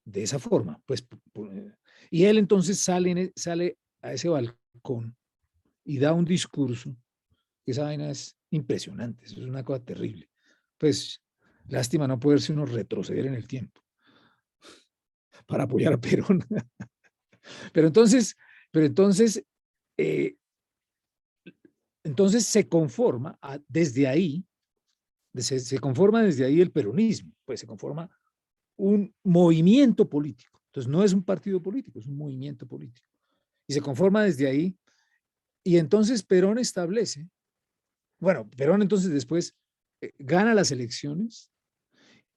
B: de esa forma. Pues, y él entonces sale a ese balcón y da un discurso. Esa vaina es impresionante, eso es una cosa terrible. Pues lástima no poderse uno retroceder en el tiempo para apoyar a Perón. Pero entonces, pero entonces, eh, entonces se conforma desde ahí, se conforma desde ahí el peronismo, pues se conforma un movimiento político. Entonces no es un partido político, es un movimiento político. Y se conforma desde ahí. Y entonces Perón establece, bueno, Perón entonces después gana las elecciones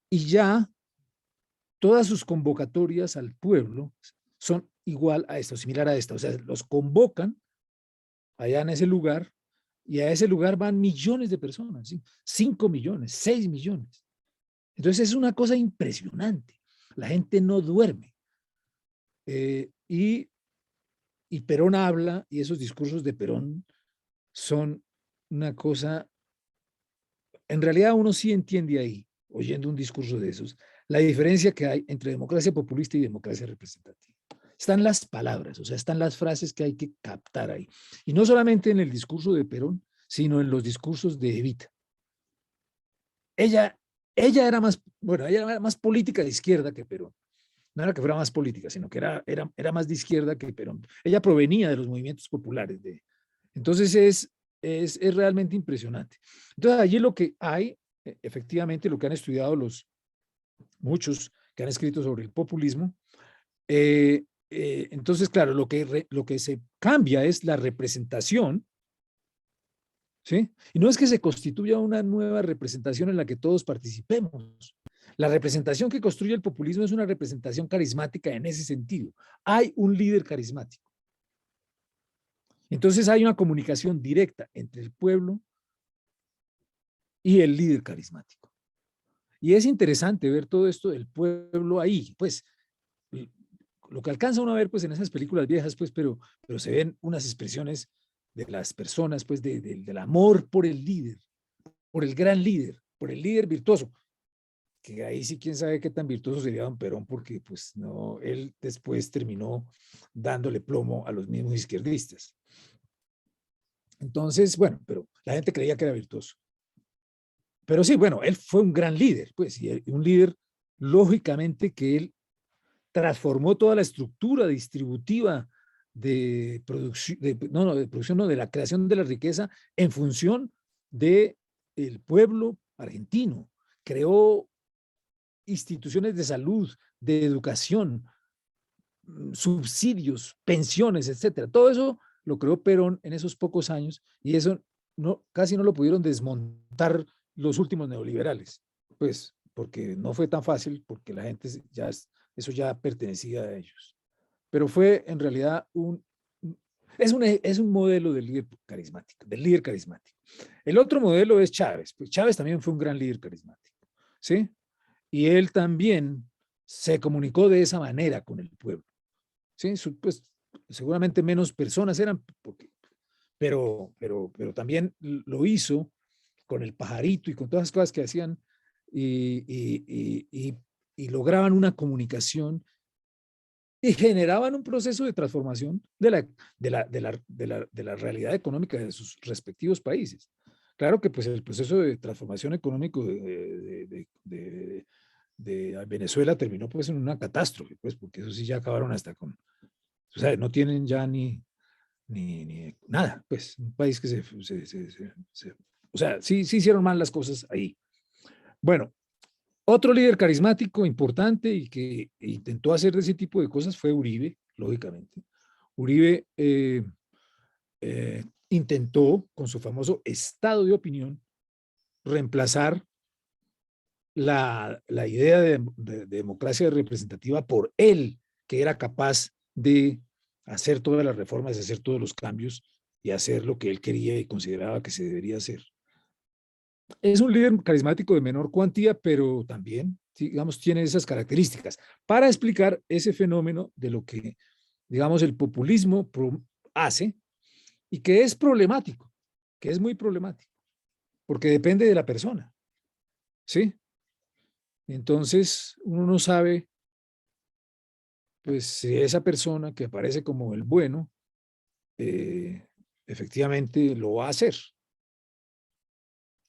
B: y ya todas sus convocatorias al pueblo son igual a esto, similar a esta. O sea, los convocan allá en ese lugar y a ese lugar van millones de personas, ¿sí? 5 millones, 6 millones. Entonces es una cosa impresionante. La gente no duerme. Y Perón habla y esos discursos de Perón son una cosa, en realidad uno sí entiende ahí, oyendo un discurso de esos, la diferencia que hay entre democracia populista y democracia representativa. Están las palabras, o sea, están las frases que hay que captar ahí. Y no solamente en el discurso de Perón, sino en los discursos de Evita. Ella era más, bueno, ella era más política de izquierda que Perón. No era que fuera más política, sino que era más de izquierda que Perón. Ella provenía de los movimientos populares. Entonces es realmente impresionante. Entonces allí lo que hay, efectivamente, lo que han estudiado muchos que han escrito sobre el populismo, entonces, claro, lo que se cambia es la representación, ¿sí? Y no es que se constituya una nueva representación en la que todos participemos. La representación que construye el populismo es una representación carismática en ese sentido. Hay un líder carismático. Entonces hay una comunicación directa entre el pueblo y el líder carismático. Y es interesante ver todo esto del pueblo ahí. Pues lo que alcanza uno a ver pues en esas películas viejas, pues, pero se ven unas expresiones de las personas, pues, del amor por el líder, por el gran líder, por el líder virtuoso, que ahí sí quién sabe qué tan virtuoso sería don Perón, porque pues no, él después terminó dándole plomo a los mismos izquierdistas. Entonces, bueno, pero la gente creía que era virtuoso. Pero sí, bueno, él fue un gran líder, pues, y un líder, lógicamente, que él transformó toda la estructura distributiva de producción, de producción, no, de la creación de la riqueza en función del pueblo argentino. Creó instituciones de salud, de educación, subsidios, pensiones, etcétera. Todo eso lo creó Perón en esos pocos años y eso no, casi no lo pudieron desmontar los últimos neoliberales, pues porque no fue tan fácil, porque la gente ya, eso ya pertenecía a ellos. Pero fue en realidad es un modelo del líder carismático, del líder carismático. El otro modelo es Chávez, pues Chávez también fue un gran líder carismático, ¿sí? Y él también se comunicó de esa manera con el pueblo, ¿sí? Pues seguramente menos personas eran, pero también lo hizo con el pajarito y con todas las cosas que hacían y lograban una comunicación y generaban un proceso de transformación de la realidad económica de sus respectivos países. Claro que pues el proceso de transformación económico de Venezuela terminó pues en una catástrofe, pues porque eso sí ya acabaron hasta con, o sea, no tienen ya ni nada, pues un país que o sea, sí hicieron mal las cosas ahí. Bueno, otro líder carismático importante y que intentó hacer de ese tipo de cosas fue Uribe, lógicamente. Uribe intentó, con su famoso estado de opinión, reemplazar la idea de democracia representativa por él, que era capaz de hacer todas las reformas, de hacer todos los cambios y hacer lo que él quería y consideraba que se debería hacer. Es un líder carismático de menor cuantía, pero también, digamos, tiene esas características para explicar ese fenómeno de lo que, digamos, el populismo hace y que es problemático, que es muy problemático, porque depende de la persona, ¿sí? Entonces, uno no sabe, pues, si esa persona que aparece como el bueno, efectivamente lo va a hacer.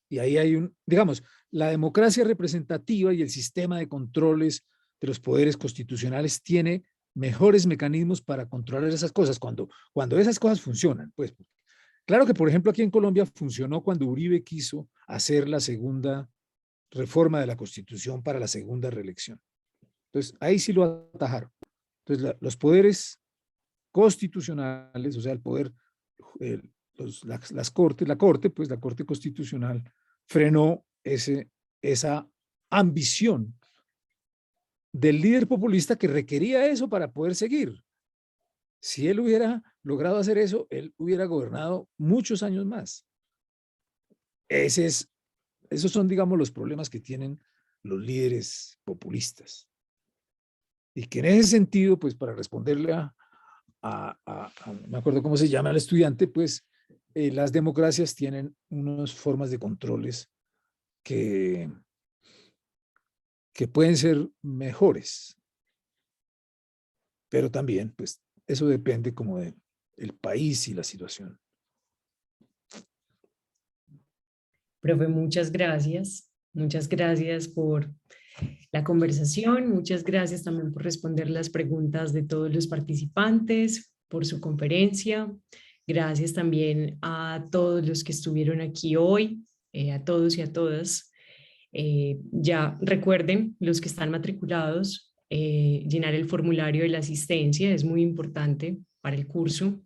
B: Y ahí hay digamos, la democracia representativa y el sistema de controles de los poderes constitucionales tiene mejores mecanismos para controlar esas cosas cuando esas cosas funcionan. Pues, claro que, por ejemplo, aquí en Colombia funcionó cuando Uribe quiso hacer la segunda reforma de la Constitución para la segunda reelección. Entonces, ahí sí lo atajaron. Entonces, los poderes constitucionales, o sea, el poder, las cortes, la Corte Constitucional frenó esa ambición del líder populista que requería eso para poder seguir. Si él hubiera logrado hacer eso, él hubiera gobernado muchos años más. Esos son, digamos, los problemas que tienen los líderes populistas. Y que en ese sentido, pues para responderle no me acuerdo cómo se llama el estudiante, pues las democracias tienen unas formas de controles que, que pueden ser mejores, pero también, pues eso depende como del país y la situación.
A: Profe, muchas gracias. Muchas gracias por la conversación. Muchas gracias también por responder las preguntas de todos los participantes, por su conferencia. Gracias también a todos los que estuvieron aquí hoy, a todos y a todas. Ya recuerden, los que están matriculados, llenar el formulario de la asistencia es muy importante para el curso.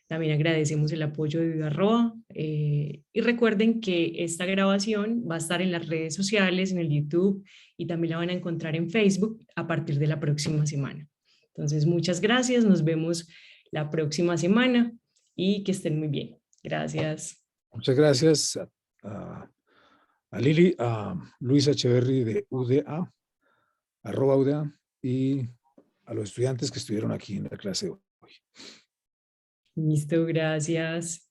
A: También agradecemos el apoyo de Vivarroa y recuerden que esta grabación va a estar en las redes sociales, en el YouTube y también la van a encontrar en Facebook a partir de la próxima semana. Entonces, muchas gracias, nos vemos la próxima semana y que estén muy bien. Gracias.
B: Muchas gracias a Lili, a Luisa Echeverry de UDA, @UDA, y a los estudiantes que estuvieron aquí en la clase de hoy.
A: Listo, gracias.